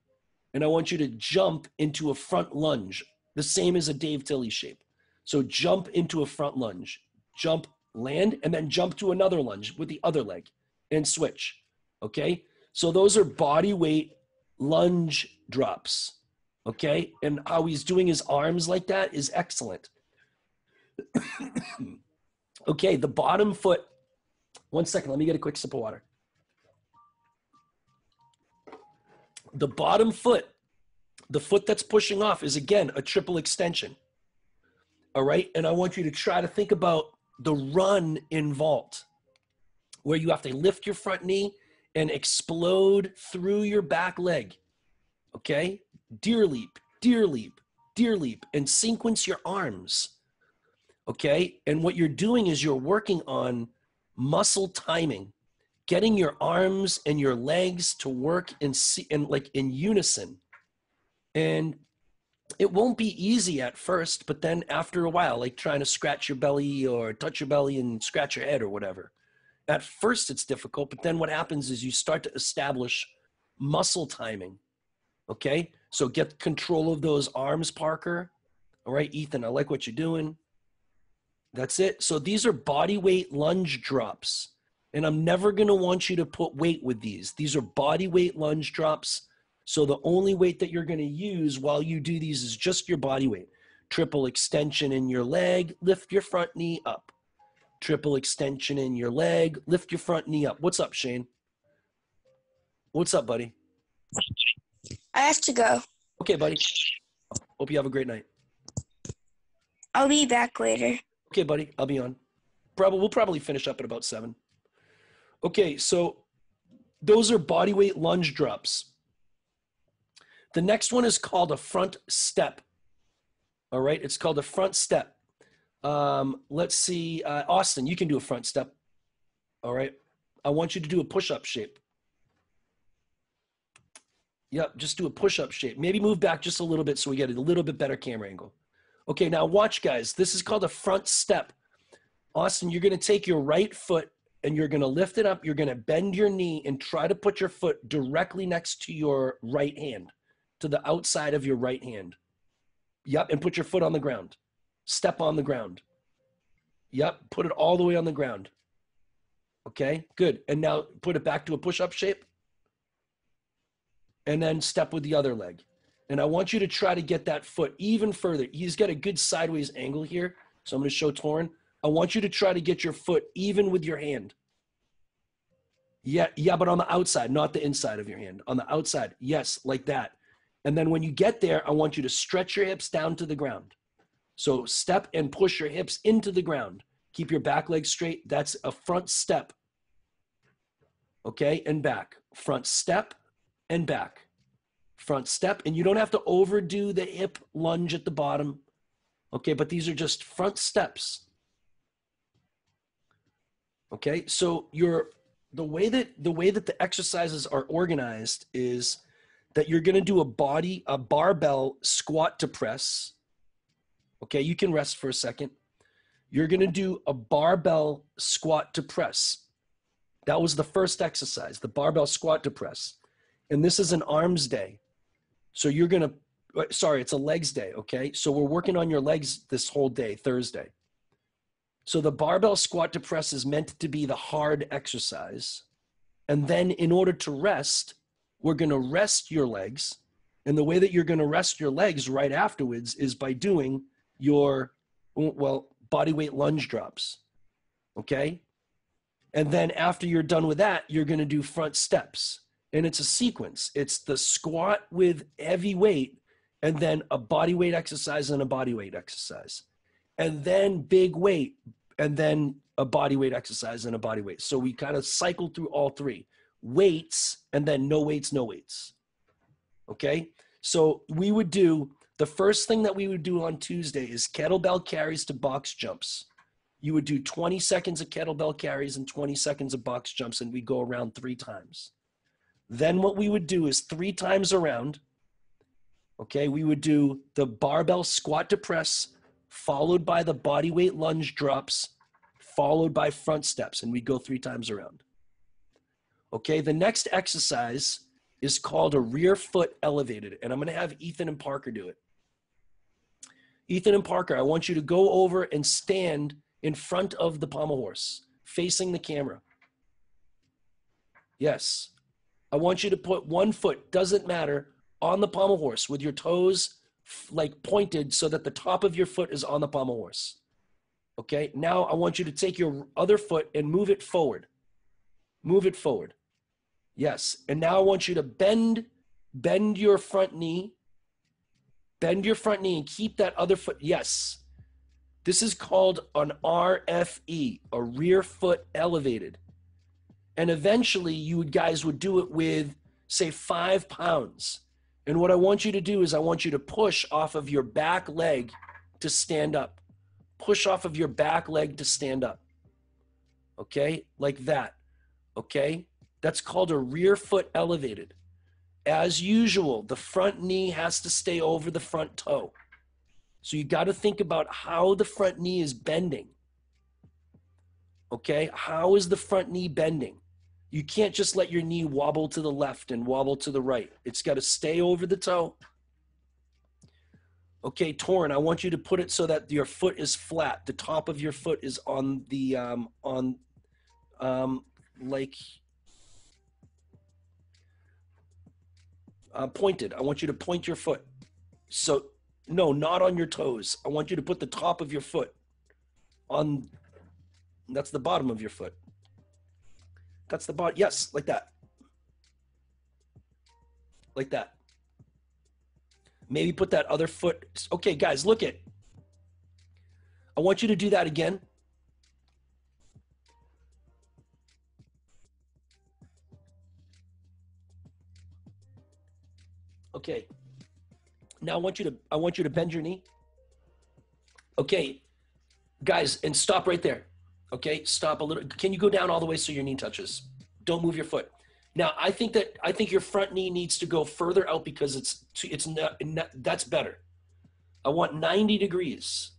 and I want you to jump into a front lunge, the same as a Dave Tilley shape. So jump into a front lunge, jump, land, and then jump to another lunge with the other leg and switch, okay? So those are body weight lunge drops. Okay. And how he's doing his arms like that is excellent. Okay. The bottom foot. 1 second. Let me get a quick sip of water. The bottom foot, the foot that's pushing off, is again a triple extension. All right. And I want you to try to think about the run in vault, where you have to lift your front knee and explode through your back leg. Okay. Deer leap, deer leap, deer leap, and sequence your arms. Okay. And what you're doing is you're working on muscle timing, getting your arms and your legs to work in unison. And it won't be easy at first, but then after a while, like trying to scratch your belly or touch your belly and scratch your head or whatever. At first it's difficult, but then what happens is you start to establish muscle timing. Okay. So get control of those arms, Parker. All right, Ethan, I like what you're doing. That's it. So these are body weight lunge drops. And I'm never going to want you to put weight with these. These are body weight lunge drops. So the only weight that you're going to use while you do these is just your body weight. Triple extension in your leg, lift your front knee up. Triple extension in your leg, lift your front knee up. What's up, Shane? What's up, buddy? I have to go. Okay, buddy. Hope you have a great night. I'll be back later. Okay, buddy. I'll be on. We'll probably finish up at about 7. Okay, so those are body weight lunge drops. The next one is called a front step. All right, it's called a front step. Let's see, Austin, you can do a front step. All right, I want you to do a push-up shape. Yep, just do a push-up shape. Maybe move back just a little bit so we get a little bit better camera angle. Okay, now watch, guys. This is called a front step. Austin, you're going to take your right foot and you're going to lift it up. You're going to bend your knee and try to put your foot directly next to your right hand, to the outside of your right hand. Yep, and put your foot on the ground. Step on the ground. Yep, put it all the way on the ground. Okay, good. And now put it back to a push-up shape. And then step with the other leg. And I want you to try to get that foot even further. He's got a good sideways angle here. So I'm going to show Torrin. I want you to try to get your foot even with your hand. Yeah, but on the outside, not the inside of your hand. On the outside, yes, like that. And then when you get there, I want you to stretch your hips down to the ground. So step and push your hips into the ground. Keep your back leg straight. That's a front step. Okay, and back. Front step and back. Front step. And you don't have to overdo the hip lunge at the bottom. Okay, but these are just front steps. Okay, so the way that the exercises are organized is that you're going to do a barbell squat to press. Okay, you can rest for a second. You're going to do a barbell squat to press. That was the first exercise, the barbell squat to press. And this is an arms day. So you're going to, sorry, it's a legs day, okay? So we're working on your legs this whole day, Thursday. So the barbell squat to press is meant to be the hard exercise. And then in order to rest, we're going to rest your legs. And the way that you're going to rest your legs right afterwards is by doing your, well, body weight lunge drops. Okay? And then after you're done with that, you're going to do front steps. And it's a sequence. It's the squat with heavy weight, and then a body weight exercise and a body weight exercise. And then big weight, and then a body weight exercise and a body weight. So we kind of cycle through all three. Weights, and then no weights, no weights. Okay? So we would do, the first thing that we would do on Tuesday is kettlebell carries to box jumps. You would do 20 seconds of kettlebell carries and 20 seconds of box jumps, and we go around 3 times. Then what we would do is 3 times around, okay, we would do the barbell squat to press, followed by the body weight lunge drops, followed by front steps, and we go 3 times around. Okay, the next exercise is called a rear foot elevated, and I'm going to have Ethan and Parker do it. Ethan and Parker, I want you to go over and stand in front of the pommel horse, facing the camera. Yes. I want you to put one foot, doesn't matter, on the pommel horse with your toes like pointed so that the top of your foot is on the pommel horse. Okay, now I want you to take your other foot and move it forward. Move it forward. Yes, and now I want you to bend your front knee. Bend your front knee and keep that other foot. Yes. This is called an RFE, a rear foot elevated. And eventually you guys would do it with, say, 5 pounds. And what I want you to do is I want you to push off of your back leg to stand up. Push off of your back leg to stand up. Okay? Like that. Okay? That's called a rear foot elevated. As usual, the front knee has to stay over the front toe. So you got to think about how the front knee is bending. Okay? How is the front knee bending? You can't just let your knee wobble to the left and wobble to the right. It's got to stay over the toe. Okay, Torrin, I want you to put it so that your foot is flat. The top of your foot is on the, pointed. I want you to point your foot. So, no, not on your toes. I want you to put the top of your foot on, that's the bottom of your foot. That's the bottom, yes, like that. Like that. Maybe put that other foot. Okay, guys, look it. I want you to do that again. Okay. Now I want you to bend your knee. Okay, guys, and stop right there. Okay, stop a little. Can you go down all the way so your knee touches? Don't move your foot. Now I think your front knee needs to go further out because it's not, that's better. I want 90 degrees.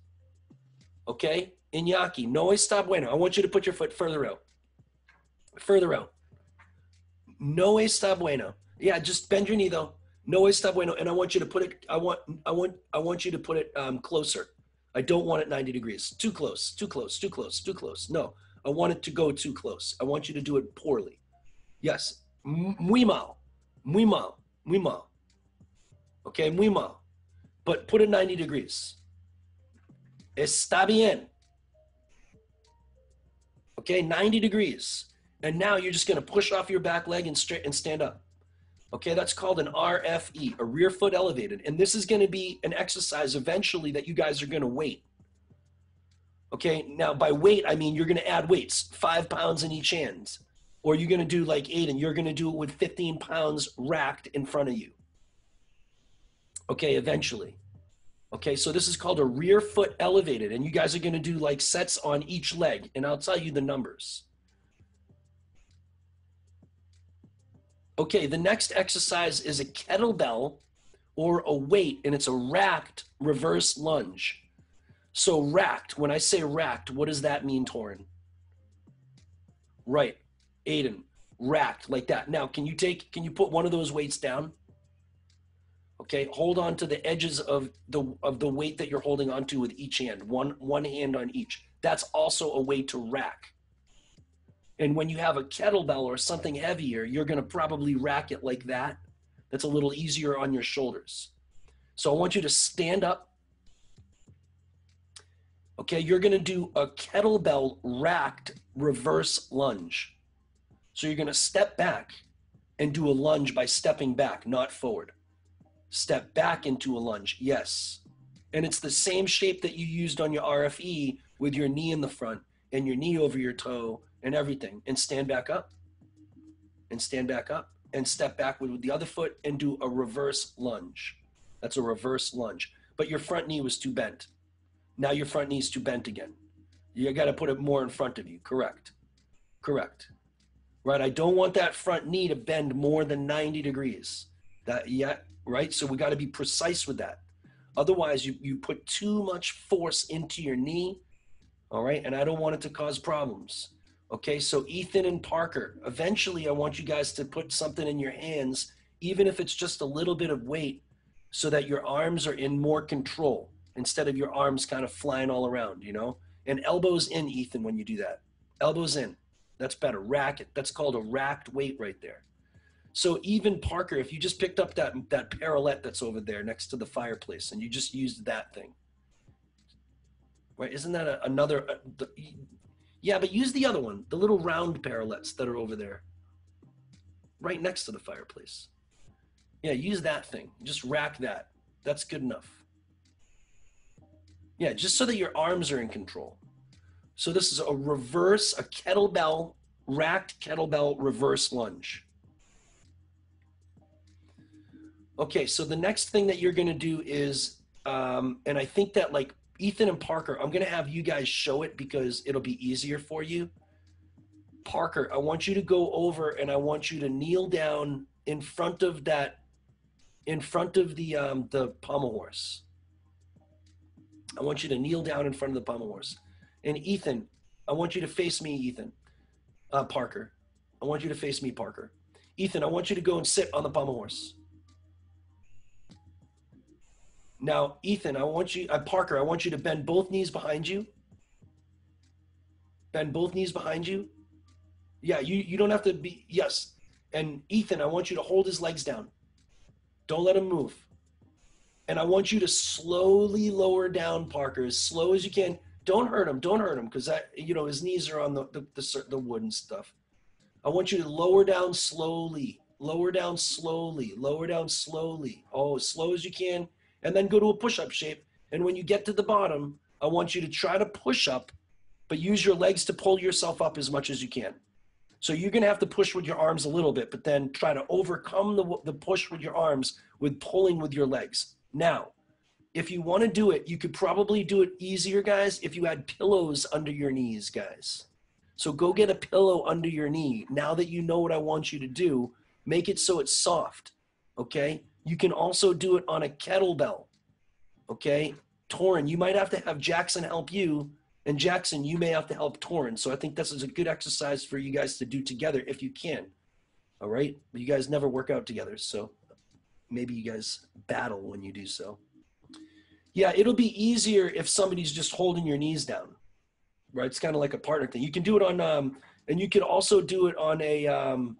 Okay, Iñaki, no está bueno. I want you to put your foot further out. Further out. No está bueno. Yeah, just bend your knee though. No está bueno, and I want you to put it. I want you to put it closer. I don't want it 90 degrees. Too close. Too close. Too close. Too close. No, I want it to go too close. I want you to do it poorly. Yes. Muy mal. Muy mal. Muy mal. Okay, muy mal. But put it 90 degrees. Está bien. Okay, 90 degrees. And now you're just going to push off your back leg and stand up. Okay, that's called an RFE, a rear foot elevated. And this is going to be an exercise eventually that you guys are going to weight. Okay, now by weight, I mean you're going to add weights, 5 pounds in each hand. Or you're going to do like Aiden, you're going to do it with 15 pounds racked in front of you. Okay, eventually. Okay, so this is called a rear foot elevated. And you guys are going to do like sets on each leg. And I'll tell you the numbers. Okay, the next exercise is a kettlebell or a weight, and it's a racked reverse lunge. So racked, when I say racked, what does that mean, Torrin? Right, Aiden, racked like that. Now, can you put one of those weights down? Okay, hold on to the edges of the weight that you're holding onto with each hand, one hand on each. That's also a way to rack. And when you have a kettlebell or something heavier, you're going to probably rack it like that. That's a little easier on your shoulders. So I want you to stand up. Okay, you're going to do a kettlebell racked reverse lunge. So you're going to step back and do a lunge by stepping back, not forward. Step back into a lunge, yes. And it's the same shape that you used on your RFE with your knee in the front and your knee over your toe and everything, and stand back up, and stand back up, and step back with the other foot and do a reverse lunge. That's a reverse lunge. But your front knee was too bent. Now your front knee is too bent again. You got to put it more in front of you. Correct. Correct. Right, I don't want that front knee to bend more than 90 degrees. Right? So we got to be precise with that. Otherwise, you put too much force into your knee, all right? And I don't want it to cause problems. Okay, so Ethan and Parker, eventually I want you guys to put something in your hands, even if it's just a little bit of weight, so that your arms are in more control instead of your arms kind of flying all around, you know? And elbows in, Ethan, when you do that. Elbows in. That's better. Rack it. That's called a racked weight right there. So even Parker, if you just picked up that parallel that's over there next to the fireplace and you just used that thing, right? Isn't that another? Yeah, but use the other one, the little round parallels that are over there, right next to the fireplace. Yeah, use that thing. Just rack that. That's good enough. Yeah, just so that your arms are in control. So this is a kettlebell, racked kettlebell reverse lunge. Okay, so the next thing that you're going to do is, and I think that like Ethan and Parker, I'm going to have you guys show it because it'll be easier for you. Parker, I want you to go over and I want you to kneel down in front of the pommel horse. I want you to kneel down in front of the pommel horse. And Ethan, I want you to face me, Ethan. Parker, I want you to face me, Parker. Ethan, I want you to go and sit on the pommel horse. Now, Ethan, Parker, I want you to bend both knees behind you. Bend both knees behind you. Yeah, you don't have to be, yes. And Ethan, I want you to hold his legs down. Don't let him move. And I want you to slowly lower down Parker as slow as you can. Don't hurt him, because his knees are on the wood and stuff. I want you to lower down slowly, lower down slowly, lower down slowly. Oh, as slow as you can. And then go to a push-up shape. And when you get to the bottom, I want you to try to push up, but use your legs to pull yourself up as much as you can. So you're going to have to push with your arms a little bit, but then try to overcome the push with your arms with pulling with your legs. Now, if you want to do it, you could probably do it easier, guys, if you had pillows under your knees, guys. So go get a pillow under your knee. Now that you know what I want you to do, make it so it's soft, okay? You can also do it on a kettlebell, okay? Torin, you might have to have Jackson help you, and Jackson, you may have to help Torin. So I think this is a good exercise for you guys to do together if you can, all right? But you guys never work out together, so maybe you guys battle when you do so. Yeah, it'll be easier if somebody's just holding your knees down, right? It's kind of like a partner thing. You can do it on, and you can also do it on a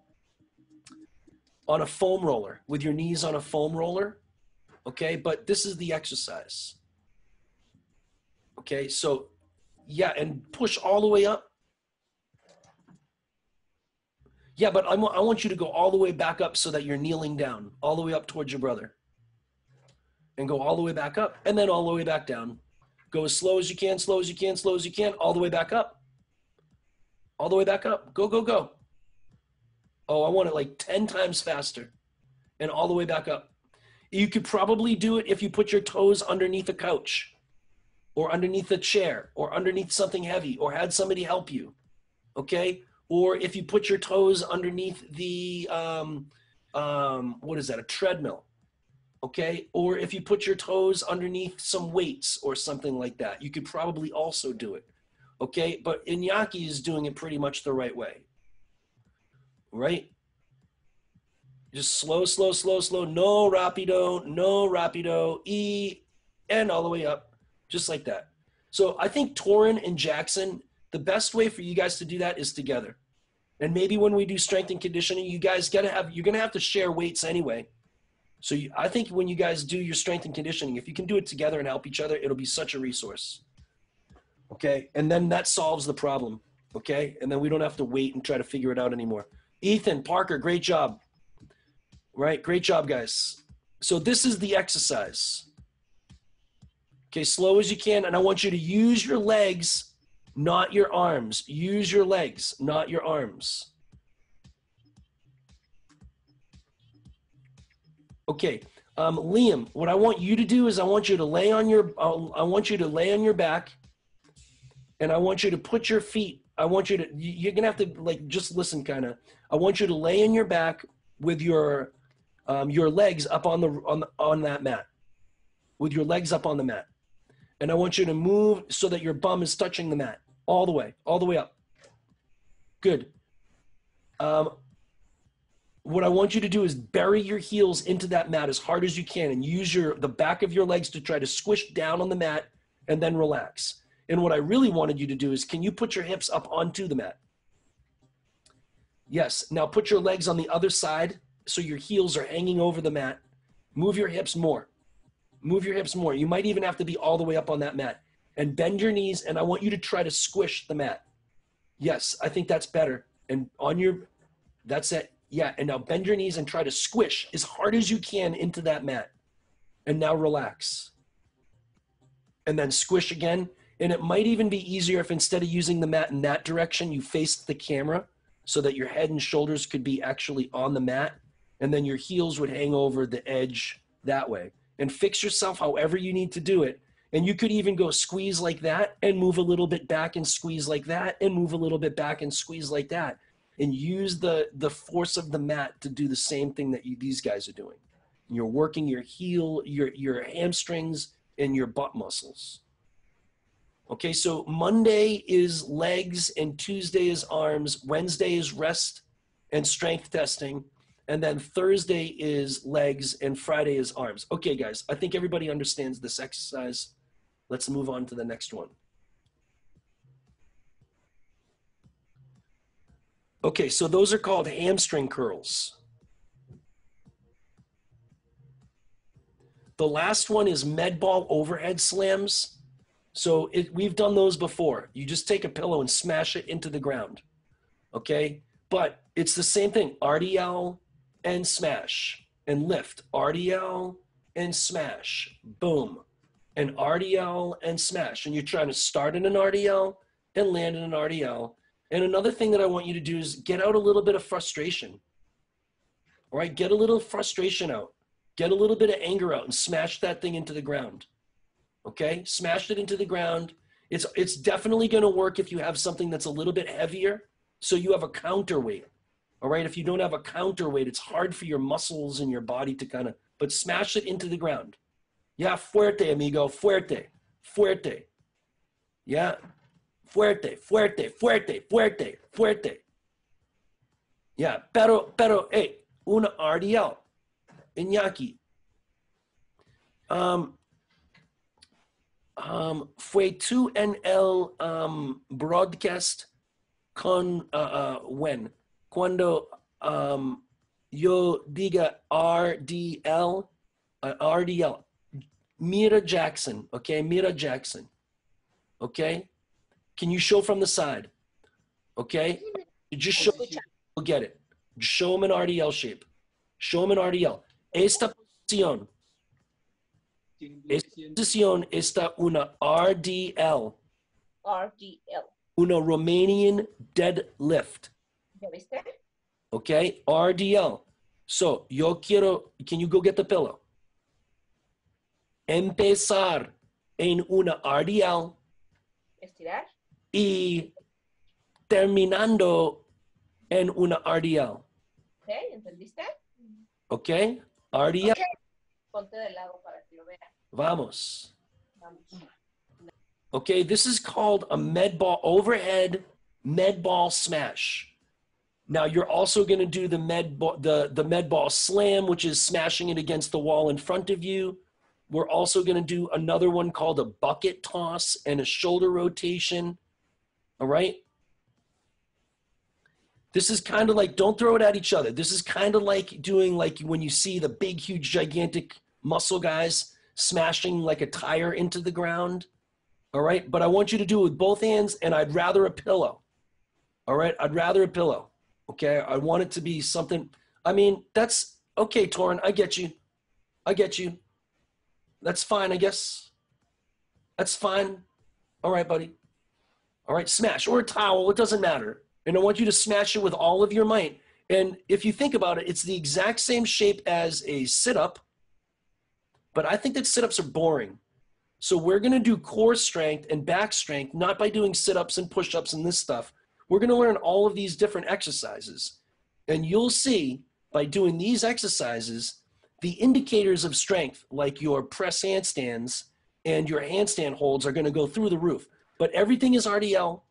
foam roller, with your knees on a foam roller, okay? But this is the exercise, okay? So, yeah, and push all the way up. Yeah, but I want you to go all the way back up so that you're kneeling down, all the way up towards your brother. And go all the way back up, and then all the way back down. Go as slow as you can, slow as you can, slow as you can, all the way back up. All the way back up. Go, go, go. Oh, I want it like 10 times faster. And all the way back up. You could probably do it if you put your toes underneath a couch, or underneath a chair, or underneath something heavy, or had somebody help you, okay? Or if you put your toes underneath the, what is that, a treadmill. Okay, or if you put your toes underneath some weights or something like that, you could probably also do it. Okay, but Iñaki is doing it pretty much the right way. Right? Just slow, slow, slow, slow. No rapido, no rapido. And all the way up, just like that. So I think Torin and Jackson, the best way for you guys to do that is together. And maybe when we do strength and conditioning, you guys you're gonna have to share weights anyway. So I think when you guys do your strength and conditioning, if you can do it together and help each other, it'll be such a resource. Okay, and then that solves the problem. Okay, and then we don't have to wait and try to figure it out anymore. Ethan, Parker, great job. Right, great job, guys. So this is the exercise. Okay, slow as you can, and I want you to use your legs, not your arms. Use your legs, not your arms. Okay, Liam, what I want you to do is I want you to lay on your back, and I want you to put your feet. You're gonna have to like just listen, kind of. I want you to lay on your back with your legs up on that mat, with your legs up on the mat, and I want you to move so that your bum is touching the mat all the way up. Good. What I want you to do is bury your heels into that mat as hard as you can and use the back of your legs to try to squish down on the mat and then relax. And what I really wanted you to do is, can you put your hips up onto the mat? Yes. Now put your legs on the other side so your heels are hanging over the mat. Move your hips more. Move your hips more. You might even have to be all the way up on that mat. And bend your knees, and I want you to try to squish the mat. Yes, I think that's better. And on your, that's it. Yeah, and now bend your knees and try to squish as hard as you can into that mat. And now relax. And then squish again. And it might even be easier if instead of using the mat in that direction, you faced the camera so that your head and shoulders could be actually on the mat. And then your heels would hang over the edge that way. And fix yourself however you need to do it. And you could even go squeeze like that and move a little bit back and squeeze like that and move a little bit back and squeeze like that. And use the force of the mat to do the same thing that these guys are doing. You're working your heel, your hamstrings, and your butt muscles. Okay, so Monday is legs and Tuesday is arms. Wednesday is rest and strength testing. And then Thursday is legs and Friday is arms. Okay, guys, I think everybody understands this exercise. Let's move on to the next one. Okay, so those are called hamstring curls. The last one is med ball overhead slams. So we've done those before. You just take a pillow and smash it into the ground. Okay, but it's the same thing. RDL and smash and lift. RDL and smash. Boom. And RDL and smash. And you're trying to start in an RDL and land in an RDL. And another thing that I want you to do is get out a little bit of frustration. All right, get a little frustration out. Get a little bit of anger out and smash that thing into the ground. Okay, smash it into the ground. It's definitely going to work if you have something that's a little bit heavier, so you have a counterweight. All right, if you don't have a counterweight, it's hard for your muscles and your body to kind of, but smash it into the ground. Yeah, fuerte, amigo, fuerte, fuerte. Yeah, fuerte, fuerte, fuerte, fuerte, fuerte. Yeah, pero, hey, una RDL. Iñaki. Fue tú en el broadcast con when? Cuando yo diga RDL, RDL. Mira Jackson, okay? Mira Jackson, okay? Can you show from the side? Okay? Just show, you'll get it. Just show them an RDL shape. Show them an RDL. Esta posición está una RDL. RDL. Una Romanian deadlift. ¿Ya viste? Okay? RDL. So, yo quiero, can you go get the pillow? Empezar en una RDL. Estirar. Y terminando en una RDL. ¿Ok? ¿Entendiste? Okay? RDL. Okay. Ponte de lado para que lo vean. Vamos. Vamos. Okay, this is called a med ball, overhead med ball smash. Now you're also going to do the med ball slam, which is smashing it against the wall in front of you. We're also going to do another one called a bucket toss and a shoulder rotation. All right. This is kind of like, don't throw it at each other. This is kind of like doing like when you see the big, huge, gigantic muscle guys smashing like a tire into the ground. All right. But I want you to do it with both hands, and I'd rather a pillow. All right. I'd rather a pillow. Okay. I want it to be something. I mean, that's okay, Torrin. I get you. I get you. That's fine, I guess. That's fine. All right, buddy. All right, smash. Or a towel. It doesn't matter. And I want you to smash it with all of your might. And if you think about it, it's the exact same shape as a sit-up. But I think that sit-ups are boring. So we're going to do core strength and back strength, not by doing sit-ups and push-ups and this stuff. We're going to learn all of these different exercises. And you'll see by doing these exercises, the indicators of strength, like your press handstands and your handstand holds, are going to go through the roof. But everything is RDL.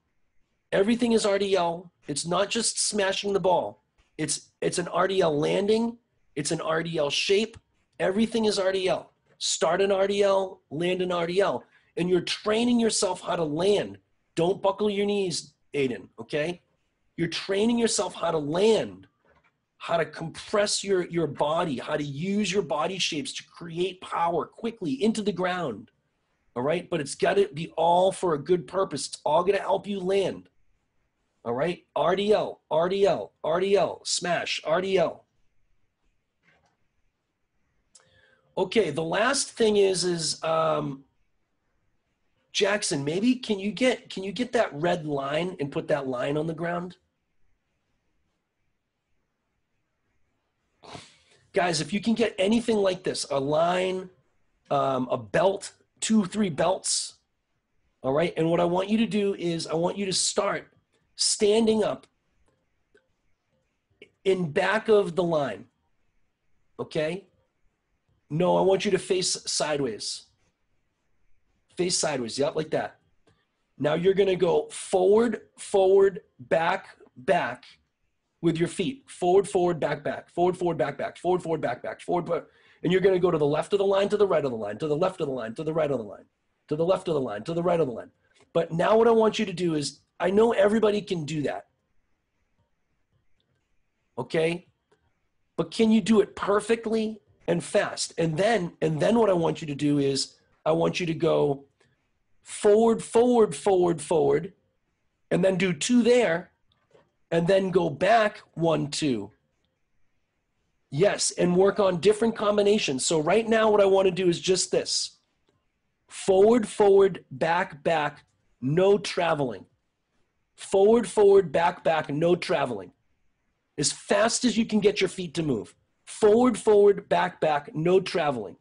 Everything is RDL. It's not just smashing the ball. It's an RDL landing. It's an RDL shape. Everything is RDL. Start an RDL, land an RDL. And you're training yourself how to land. Don't buckle your knees, Aiden, okay? You're training yourself how to land. how to compress your body, how to use your body shapes to create power quickly into the ground. All right. But it's got to be all for a good purpose. It's all going to help you land. All right. RDL, RDL, RDL, smash, RDL. Okay. The last thing is Jackson, maybe can you get that red line and put that line on the ground? Guys, if you can get anything like this, a line, a belt, 2-3 belts, all right? And what I want you to do is I want you to start standing up in back of the line, okay? No, I want you to face sideways. Face sideways, yep, like that. Now you're gonna go forward, forward, back, back, with your feet. Forward, forward, back, back. Forward, forward, back, back. Forward, forward, back, back. Forward, forward. And you're going to go to the left of the line, to the right of the line, to the left of the line, to the right of the line, to the left of the line, to the right of the line. But now what I want you to do is, I know everybody can do that. Okay? But can you do it perfectly and fast? And then what I want you to do is, I want you to go forward, forward, forward, forward, and then do 2 there, and then go back 1, 2. Yes, and work on different combinations. So right now what I want to do is just this. Forward, forward, back, back, no traveling. Forward, forward, back, back, no traveling. As fast as you can get your feet to move. Forward, forward, back, back, no traveling.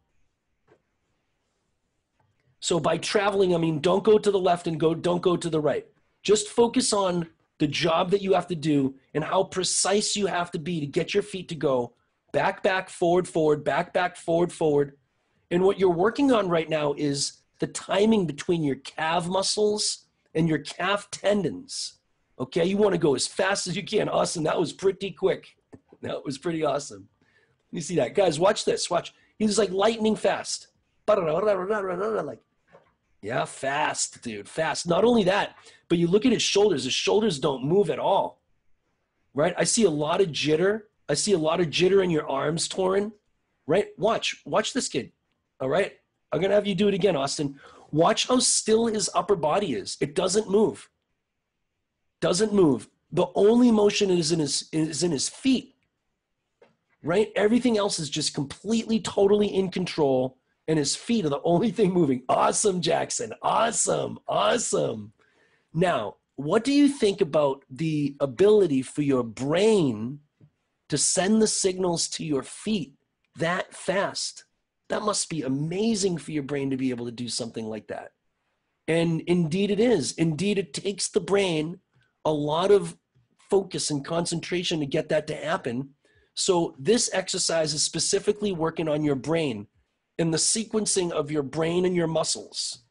So by traveling, I mean don't go to the left and don't go to the right. Just focus on the job that you have to do and how precise you have to be to get your feet to go back, back, forward, forward, back, back, forward, forward. And what you're working on right now is the timing between your calf muscles and your calf tendons. Okay, you want to go as fast as you can. Awesome, that was pretty quick. That was pretty awesome. You see that? Guys, watch this, watch. He's like lightning fast. Like, yeah, fast, dude, fast. Not only that, but you look at his shoulders don't move at all, right? I see a lot of jitter. I see a lot of jitter in your arms, Torin, right? Watch this kid, all right? I'm gonna have you do it again, Austin. Watch how still his upper body is. It doesn't move. Doesn't move. The only motion is in his feet, right? Everything else is just completely, totally in control, and his feet are the only thing moving. Awesome, Jackson. Awesome, awesome. Now, what do you think about the ability for your brain to send the signals to your feet that fast? That must be amazing for your brain to be able to do something like that. And indeed it is. Indeed, it takes the brain a lot of focus and concentration to get that to happen. So this exercise is specifically working on your brain and the sequencing of your brain and your muscles.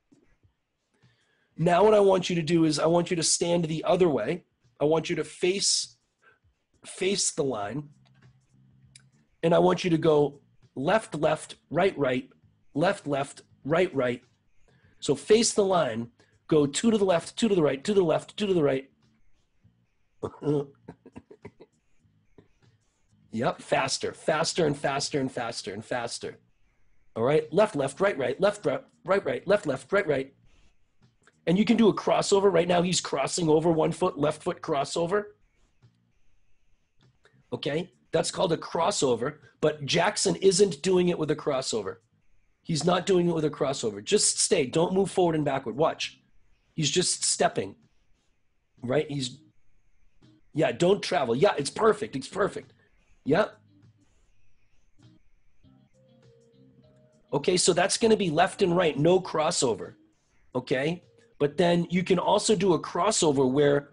Now what I want you to do is I want you to stand the other way. I want you to face the line. And I want you to go left, left, right, right, left, left, right, right. So face the line, go 2 to the left, 2 to the right, 2 to the left, 2 to the right. Yep, faster, faster and faster and faster and faster. All right, left, left, right, right, left, right, right, left, left, right, right. And you can do a crossover. Right now he's crossing over 1 foot, left foot crossover. Okay, that's called a crossover, but Jackson isn't doing it with a crossover. He's not doing it with a crossover. Just stay, don't move forward and backward. Watch, he's just stepping, right? Yeah, don't travel. Yeah, it's perfect, it's perfect. Yep. Okay, so that's gonna be left and right, no crossover, okay? But then you can also do a crossover where,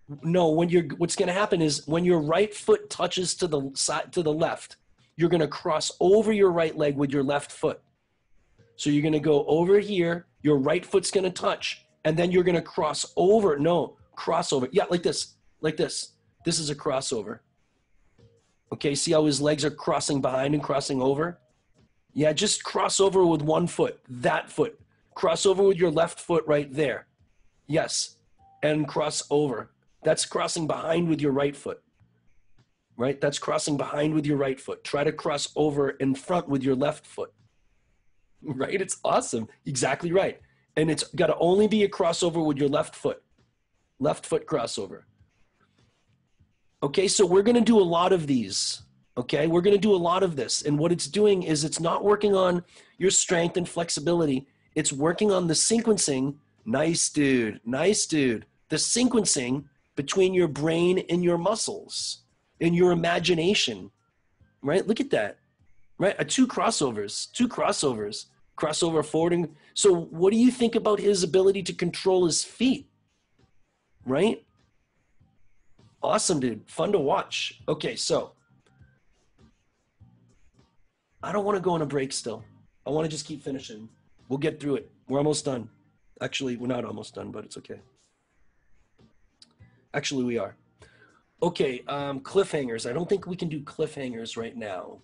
what's gonna happen is when your right foot touches to the side, to the left, you're gonna cross over your right leg with your left foot. So you're gonna go over here, your right foot's gonna touch, and then you're gonna cross over, crossover. Yeah, like this, like this. This is a crossover. Okay, see how his legs are crossing behind and crossing over? Yeah, just cross over with 1 foot, that foot. Cross over with your left foot right there. Yes, and cross over. That's crossing behind with your right foot. right? That's crossing behind with your right foot. Try to cross over in front with your left foot, right? It's awesome. Exactly right. And it's got to only be a crossover with your left foot crossover. Okay, so we're going to do a lot of these. Okay, we're going to do a lot of this. And what it's doing is it's not working on your strength and flexibility. It's working on the sequencing. Nice, dude. Nice, dude. The sequencing between your brain and your muscles and your imagination, right? Look at that, right? Two crossovers, crossover forward. And so what do you think about his ability to control his feet, right? Awesome, dude. Fun to watch. Okay, so I don't want to go on a break still. I want to just keep finishing. We'll get through it. We're almost done. Actually, we're not almost done, but it's okay. Actually, we are. Okay, cliffhangers. I don't think we can do cliffhangers right now.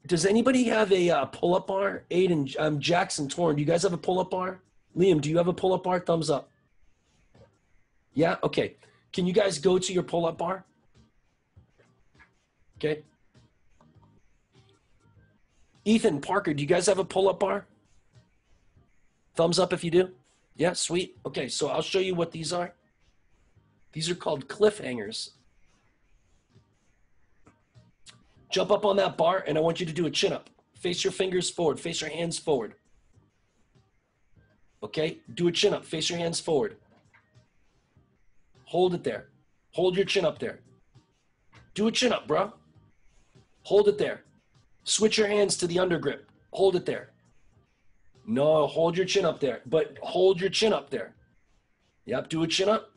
Does anybody have a pull-up bar? Aiden, Jackson, Torrin, do you guys have a pull-up bar? Liam, do you have a pull-up bar? Thumbs up. Yeah, okay. Can you guys go to your pull-up bar? Okay. Ethan, Parker, do you guys have a pull-up bar? Thumbs up if you do. Yeah, sweet. Okay, so I'll show you what these are. These are called cliffhangers. Jump up on that bar, and I want you to do a chin-up. Face your fingers forward. Face your hands forward. Okay, do a chin-up. Face your hands forward. Hold it there. Hold your chin up there. Do a chin up, bro. Hold it there. Switch your hands to the under grip. Hold it there. No, hold your chin up there, but hold your chin up there. Yep, do a chin up.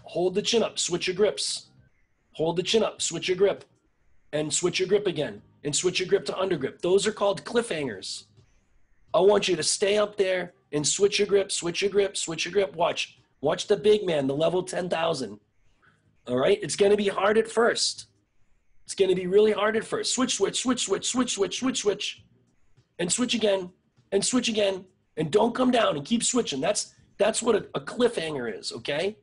Hold the chin up, switch your grips. Hold the chin up, switch your grip, and switch your grip again, and switch your grip to under grip. Those are called cliffhangers. I want you to stay up there and switch your grip, switch your grip, switch your grip. Watch the big man, the level 10,000. All right, it's gonna be hard at first. It's gonna be really hard at first. Switch, switch, switch, switch, switch, switch, switch, switch, and switch again, and switch again, and don't come down and keep switching. That's what a cliffhanger is, okay?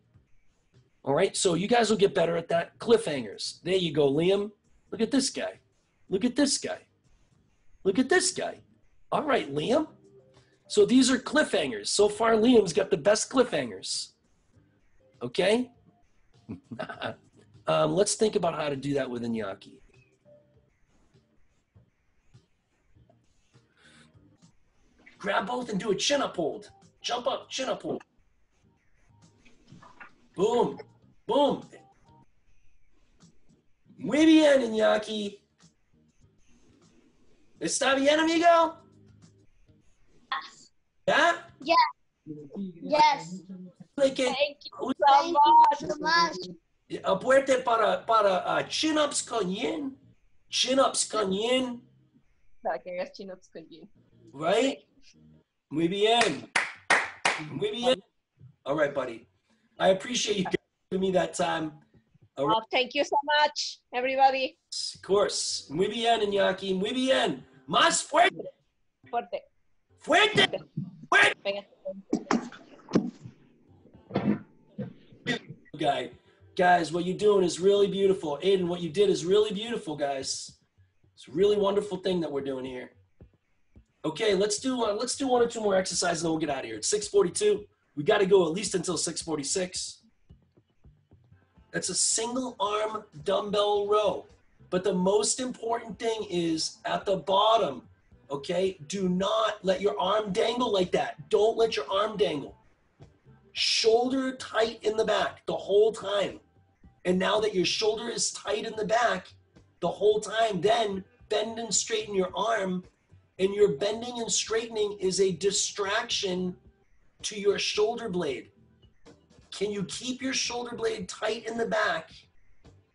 All right, so you guys will get better at that. Cliffhangers. There you go, Liam. Look at this guy. Look at this guy. Look at this guy. All right, Liam. So these are cliffhangers. So far, Liam's got the best cliffhangers. Okay? Let's think about how to do that with Iñaki. Grab both and do a chin-up hold. Jump up, chin-up hold. Boom. Boom. Muy bien, Iñaki. ¿Está bien, amigo? ¿Ya? Yeah. Yes. Thank you so much. So much. Apuerte para chin-ups con yin. Chin-ups con yin. Para que hagas chin-ups con Jin. Right? Muy bien. Muy bien. All right, buddy. I appreciate you giving me that time. All right. Oh, thank you so much, everybody. Of course. Muy bien, Iñaki. Muy bien. Más fuerte. Fuerte. Fuerte. Fuerte. Pégate. Guys, what you're doing is really beautiful. Aiden, what you did is really beautiful, guys. It's a really wonderful thing that we're doing here. Okay, let's do one or two more exercises and then we'll get out of here. It's 6:42. We got to go at least until 6:46. That's a single arm dumbbell row. But the most important thing is at the bottom, okay? Do not let your arm dangle like that. Don't let your arm dangle. Shoulder tight in the back the whole time. And now that your shoulder is tight in the back the whole time, then bend and straighten your arm. And your bending and straightening is a distraction to your shoulder blade. Can you keep your shoulder blade tight in the back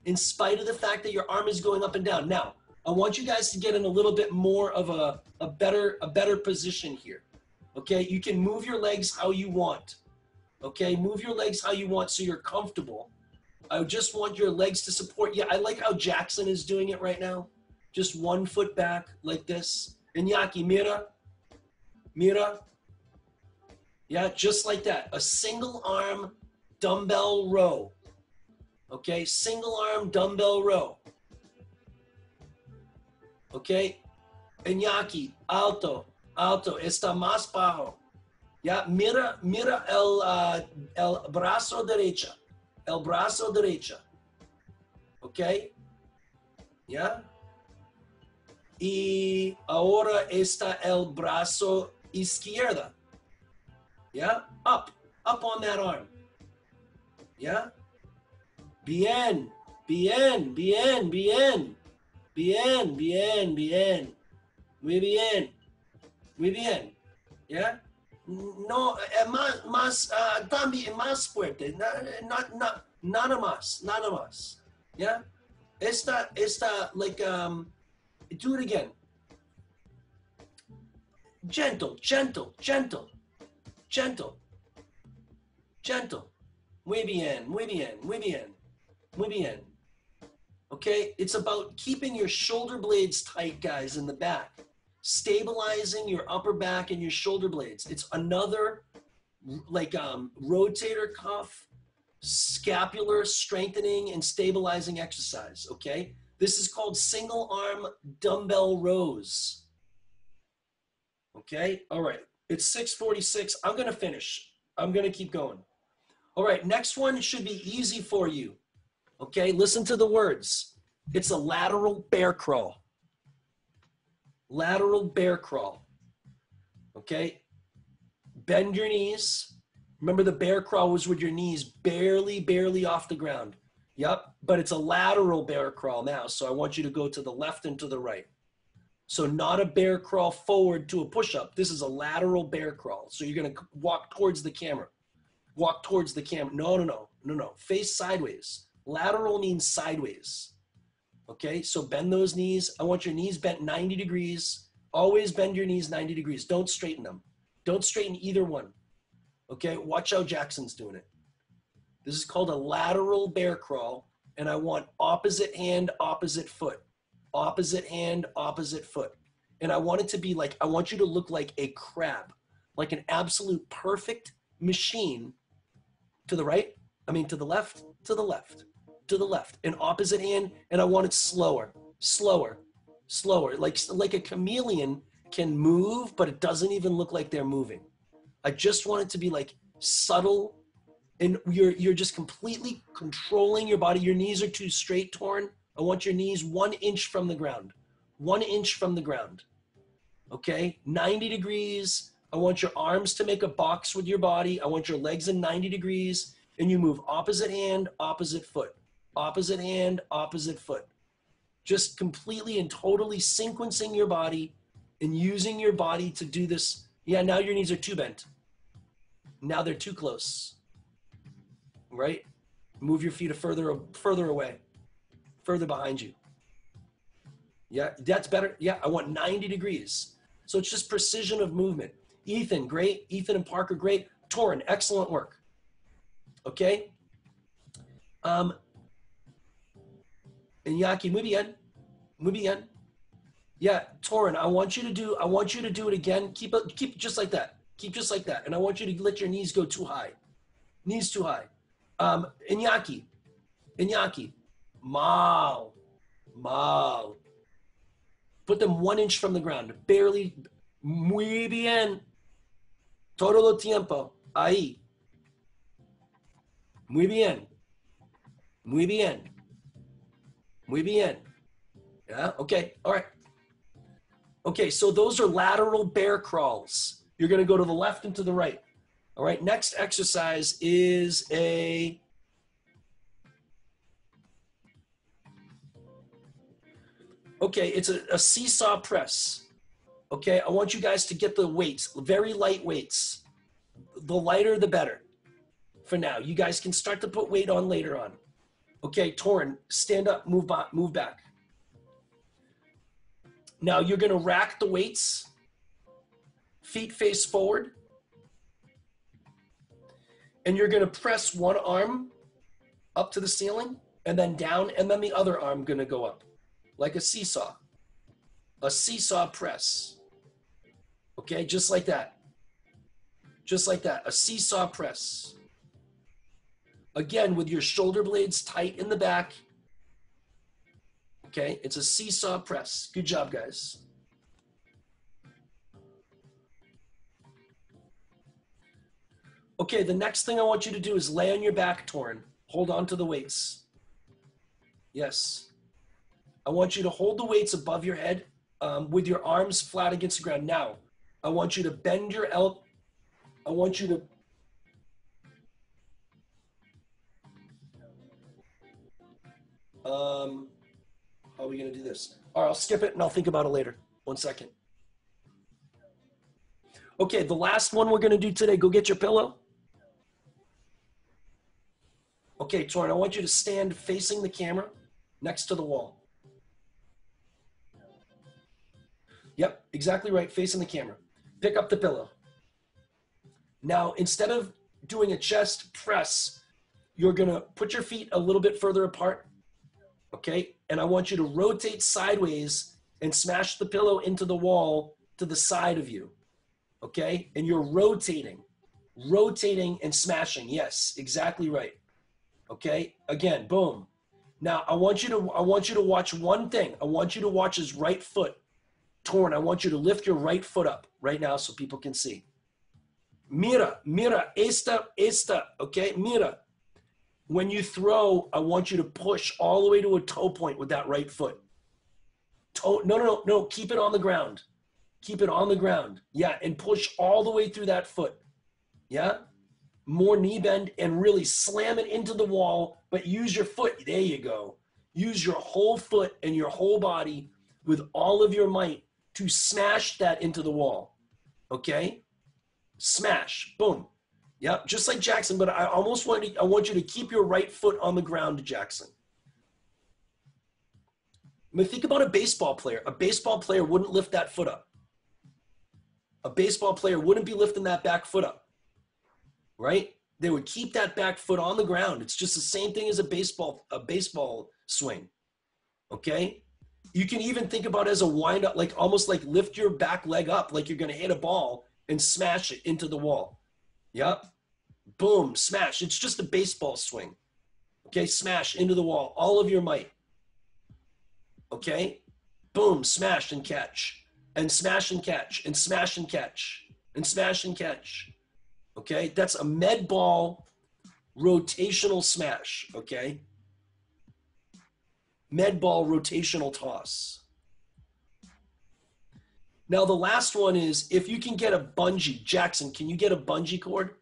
in spite of the fact that your arm is going up and down? Now, I want you guys to get in a little bit more of a better position here. Okay, you can move your legs how you want. Okay, move your legs how you want so you're comfortable. I just want your legs to support. Yeah, I like how Jackson is doing it right now. Just 1 foot back like this. Iñaki, mira. Mira. Yeah, just like that. A single arm dumbbell row. Okay, single arm dumbbell row. Okay, Iñaki, alto, está más bajo. Ya, mira el brazo derecha, ok, ya, y ahora está el brazo izquierda, ya, up on that arm, ya, bien, muy bien, ya. No, también más fuerte, nada más, yeah? Like, do it again. Gentle. Muy bien. Okay, it's about keeping your shoulder blades tight, guys, in the back. Stabilizing your upper back and your shoulder blades. It's another like rotator cuff, scapular strengthening and stabilizing exercise, okay? This is called single arm dumbbell rows. Okay, all right, it's 6:46. I'm gonna finish. I'm gonna keep going. All right, next one should be easy for you. Okay, listen to the words. It's a lateral bear crawl. Lateral bear crawl. Okay, bend your knees. Remember, the bear crawl was with your knees barely off the ground. Yep, but it's a lateral bear crawl now. So I want you to go to the left and to the right. So not a bear crawl forward to a push-up. This is a lateral bear crawl. So you're gonna walk towards the camera. Walk towards the camera. No. Face sideways. Lateral means sideways. Okay, so bend those knees. I want your knees bent 90 degrees. Always bend your knees 90 degrees. Don't straighten them. Don't straighten either one. Okay, watch how Jackson's doing it. This is called a lateral bear crawl, and I want opposite hand, opposite foot. Opposite hand, opposite foot. And I want it to be like, I want you to look like a crab, like an absolute perfect machine. To the right, to the left, to the left, to the left, and opposite hand, and I want it slower, like a chameleon can move, but it doesn't even look like they're moving. I just want it to be like subtle, and you're just completely controlling your body. Your knees are too straight, Torn. I want your knees 1 inch from the ground, 1 inch from the ground. Okay, 90 degrees. I want your arms to make a box with your body. I want your legs in 90 degrees, and you move opposite hand, opposite foot, opposite hand, opposite foot. Just completely and totally sequencing your body and using your body to do this. Yeah, now your knees are too bent. Now they're too close, right? Move your feet further away, further behind you. Yeah, that's better. Yeah, I want 90 degrees. So it's just precision of movement. Ethan, great. Ethan and Parker, great. Torin, excellent work. Okay. Iñaki, muy bien. Yeah, Torin, I want you to do it again. Keep just like that. Keep just like that. And I want you to let your knees go too high. Knees too high. Iñaki, mal. Put them 1 inch from the ground. Barely. Muy bien. Todo el tiempo. Ahí. Muy bien. Yeah, okay, all right. Okay, so those are lateral bear crawls. You're gonna go to the left and to the right. All right, next exercise is it's a seesaw press. Okay, I want you guys to get the weights, very light weights. The lighter, the better for now. You guys can start to put weight on later on. Okay, Torin, stand up, move back. Now you're gonna rack the weights, feet face forward, and you're gonna press one arm up to the ceiling and then down, and then the other arm gonna go up, like a seesaw press. Okay, just like that, a seesaw press. Again, with your shoulder blades tight in the back. Okay, it's a seesaw press. Good job, guys. Okay, the next thing I want you to do is lay on your back, Torn. Hold on to the weights. Yes. I want you to hold the weights above your head with your arms flat against the ground. Now, I want you to bend your elbow. I want you to... how are we going to do this? All right, I'll skip it and I'll think about it later. 1 second. Okay, the last one we're going to do today, go get your pillow. Okay, Torn, I want you to stand facing the camera next to the wall. Yep, exactly right, facing the camera. Pick up the pillow. Now, instead of doing a chest press, you're going to put your feet a little bit further apart, okay? And I want you to rotate sideways and smash the pillow into the wall to the side of you, okay? And you're rotating and smashing. Yes, exactly right. Okay, again, boom. Now, I want you to watch one thing. I want you to watch his right foot. Torn, I want you to lift your right foot up right now so people can see. Mira, esta, okay? Mira. When you throw, I want you to push all the way to a toe point with that right foot. No, keep it on the ground. Keep it on the ground. Yeah, and push all the way through that foot. Yeah? More knee bend and really slam it into the wall, but use your foot. There you go. Use your whole foot and your whole body with all of your might to smash that into the wall. Okay? Smash. Boom. Yep, just like Jackson, but I want you to keep your right foot on the ground, Jackson. I mean, think about a baseball player. A baseball player wouldn't lift that foot up. A baseball player wouldn't be lifting that back foot up. Right? They would keep that back foot on the ground. It's just the same thing as a baseball swing. Okay? You can even think about it as a wind up, like almost like lift your back leg up like you're going to hit a ball and smash it into the wall. Yep. Boom, smash. It's just a baseball swing. Okay? Smash into the wall. All of your might. Okay? Boom, smash and catch. And smash and catch. And smash and catch. And smash and catch. Okay, that's a med ball rotational smash, okay? Med ball rotational toss. Now the last one is, if you can get a bungee. Jackson, can you get a bungee cord?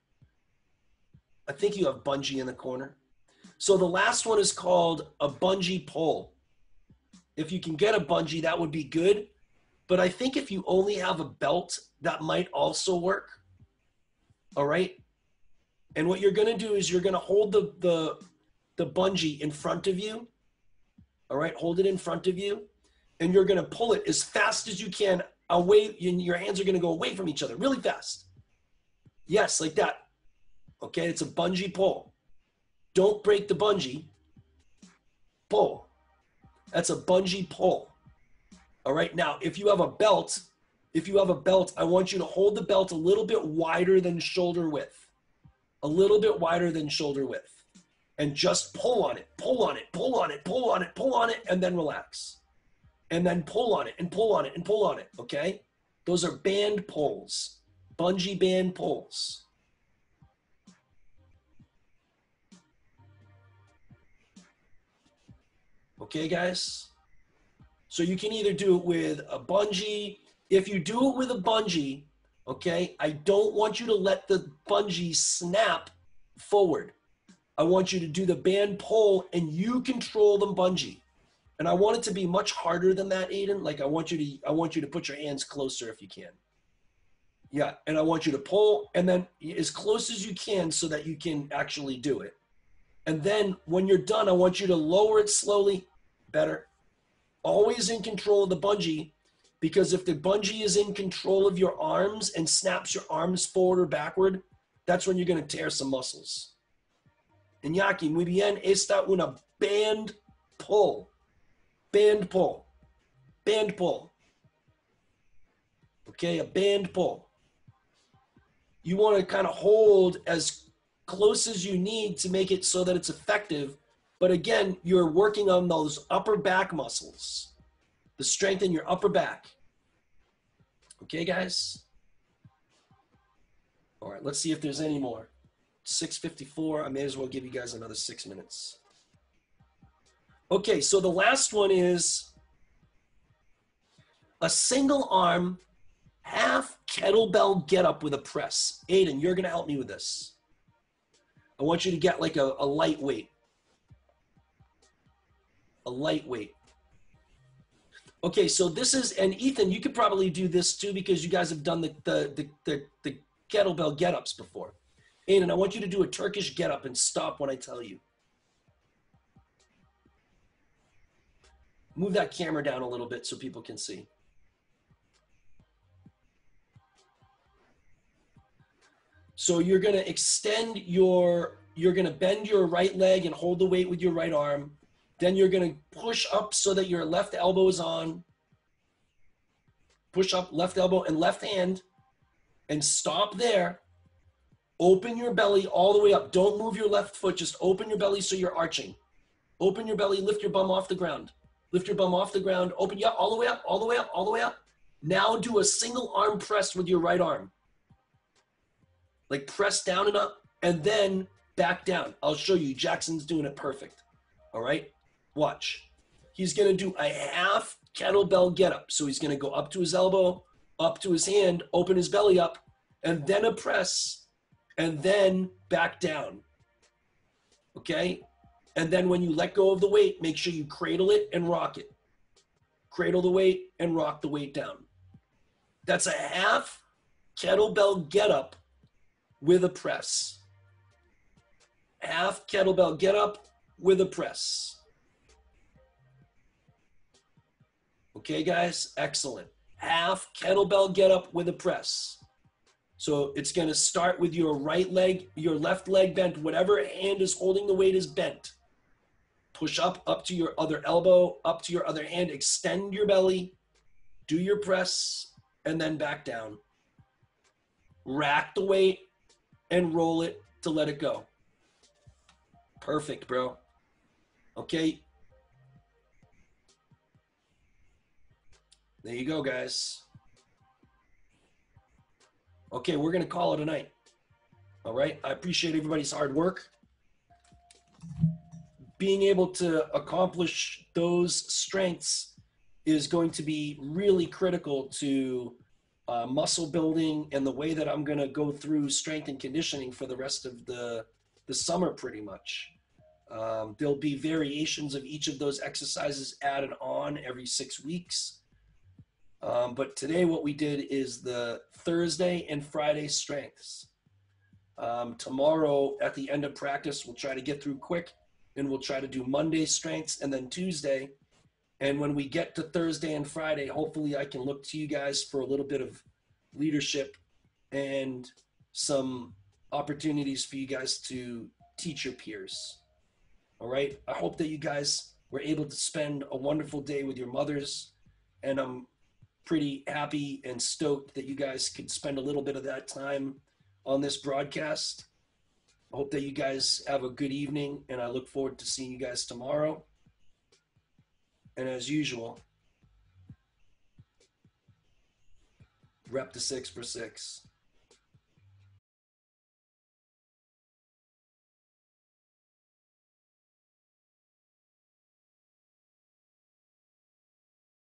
I think you have bungee in the corner. So the last one is called a bungee pull. If you can get a bungee, that would be good. But I think if you only have a belt, that might also work. All right. And what you're going to do is you're going to hold the bungee in front of you. All right. Hold it in front of you. And you're going to pull it as fast as you can away. Your hands are going to go away from each other really fast. Yes, like that. Okay. It's a bungee pull. Don't break the bungee. Pull. That's a bungee pull. All right. Now, if you have a belt, I want you to hold the belt a little bit wider than shoulder width. A little bit wider than shoulder width. And just pull on it, pull on it, pull on it, pull on it, pull on it, and then relax. And then pull on it, and pull on it, and pull on it, okay? Those are band pulls, bungee band pulls. Okay, guys? So you can either do it with a bungee. If you do it with a bungee, okay, I don't want you to let the bungee snap forward. I want you to do the band pull and you control the bungee. And I want it to be much harder than that, Aiden. Like I want you to put your hands closer if you can. Yeah, and I want you to pull and then as close as you can so that you can actually do it. And then when you're done, I want you to lower it slowly. Better. Always in control of the bungee. Because if the bungee is in control of your arms and snaps your arms forward or backward, that's when you're going to tear some muscles. Iñaki, muy bien, esta una band pull. Band pull. Band pull. Okay, a band pull. You want to kind of hold as close as you need to make it so that it's effective. But again, you're working on those upper back muscles, the strength in your upper back. Okay, guys? All right, let's see if there's any more. 6:54, I may as well give you guys another 6 minutes. Okay, so the last one is a single arm, half kettlebell get up with a press. Aiden, you're gonna help me with this. I want you to get like a lightweight. A lightweight. Okay, so this is, and Ethan, you could probably do this too because you guys have done the kettlebell get-ups before. Aiden, I want you to do a Turkish get-up and stop when I tell you. Move that camera down a little bit so people can see. So you're gonna extend you're gonna bend your right leg and hold the weight with your right arm. Then you're gonna push up so that your left elbow is on. Push up, left elbow and left hand, and stop there. Open your belly all the way up. Don't move your left foot, just open your belly so you're arching. Open your belly, lift your bum off the ground. Lift your bum off the ground, open you up, all the way up, all the way up, all the way up. Now do a single arm press with your right arm. Like press down and up, and then back down. I'll show you, Jackson's doing it perfect. All right, watch. He's gonna do a half kettlebell get up. So he's gonna go up to his elbow, up to his hand, open his belly up, and then a press, and then back down, okay? And then when you let go of the weight, make sure you cradle it and rock it. Cradle the weight and rock the weight down. That's a half kettlebell get up with a press. Half kettlebell get up with a press. Okay, guys, excellent. Half kettlebell get up with a press. So it's gonna start with your right leg, your left leg bent, whatever hand is holding the weight is bent. Push up to your other elbow, up to your other hand, extend your belly, do your press, and then back down. Rack the weight and roll it to let it go. Perfect, bro. Okay. There you go, guys. Okay, we're gonna call it a night. All right, I appreciate everybody's hard work. Being able to accomplish those strengths is going to be really critical to muscle building and the way that I'm going to go through strength and conditioning for the rest of the summer pretty much. There'll be variations of each of those exercises added on every 6 weeks. But today what we did is the Thursday and Friday strengths. Tomorrow at the end of practice, we'll try to get through quick. And we'll try to do Monday strengths and then Tuesday. And when we get to Thursday and Friday, hopefully I can look to you guys for a little bit of leadership and some opportunities for you guys to teach your peers. All right. I hope that you guys were able to spend a wonderful day with your mothers. And I'm pretty happy and stoked that you guys could spend a little bit of that time on this broadcast. I hope that you guys have a good evening, and I look forward to seeing you guys tomorrow. And as usual, rep the 6 for 6.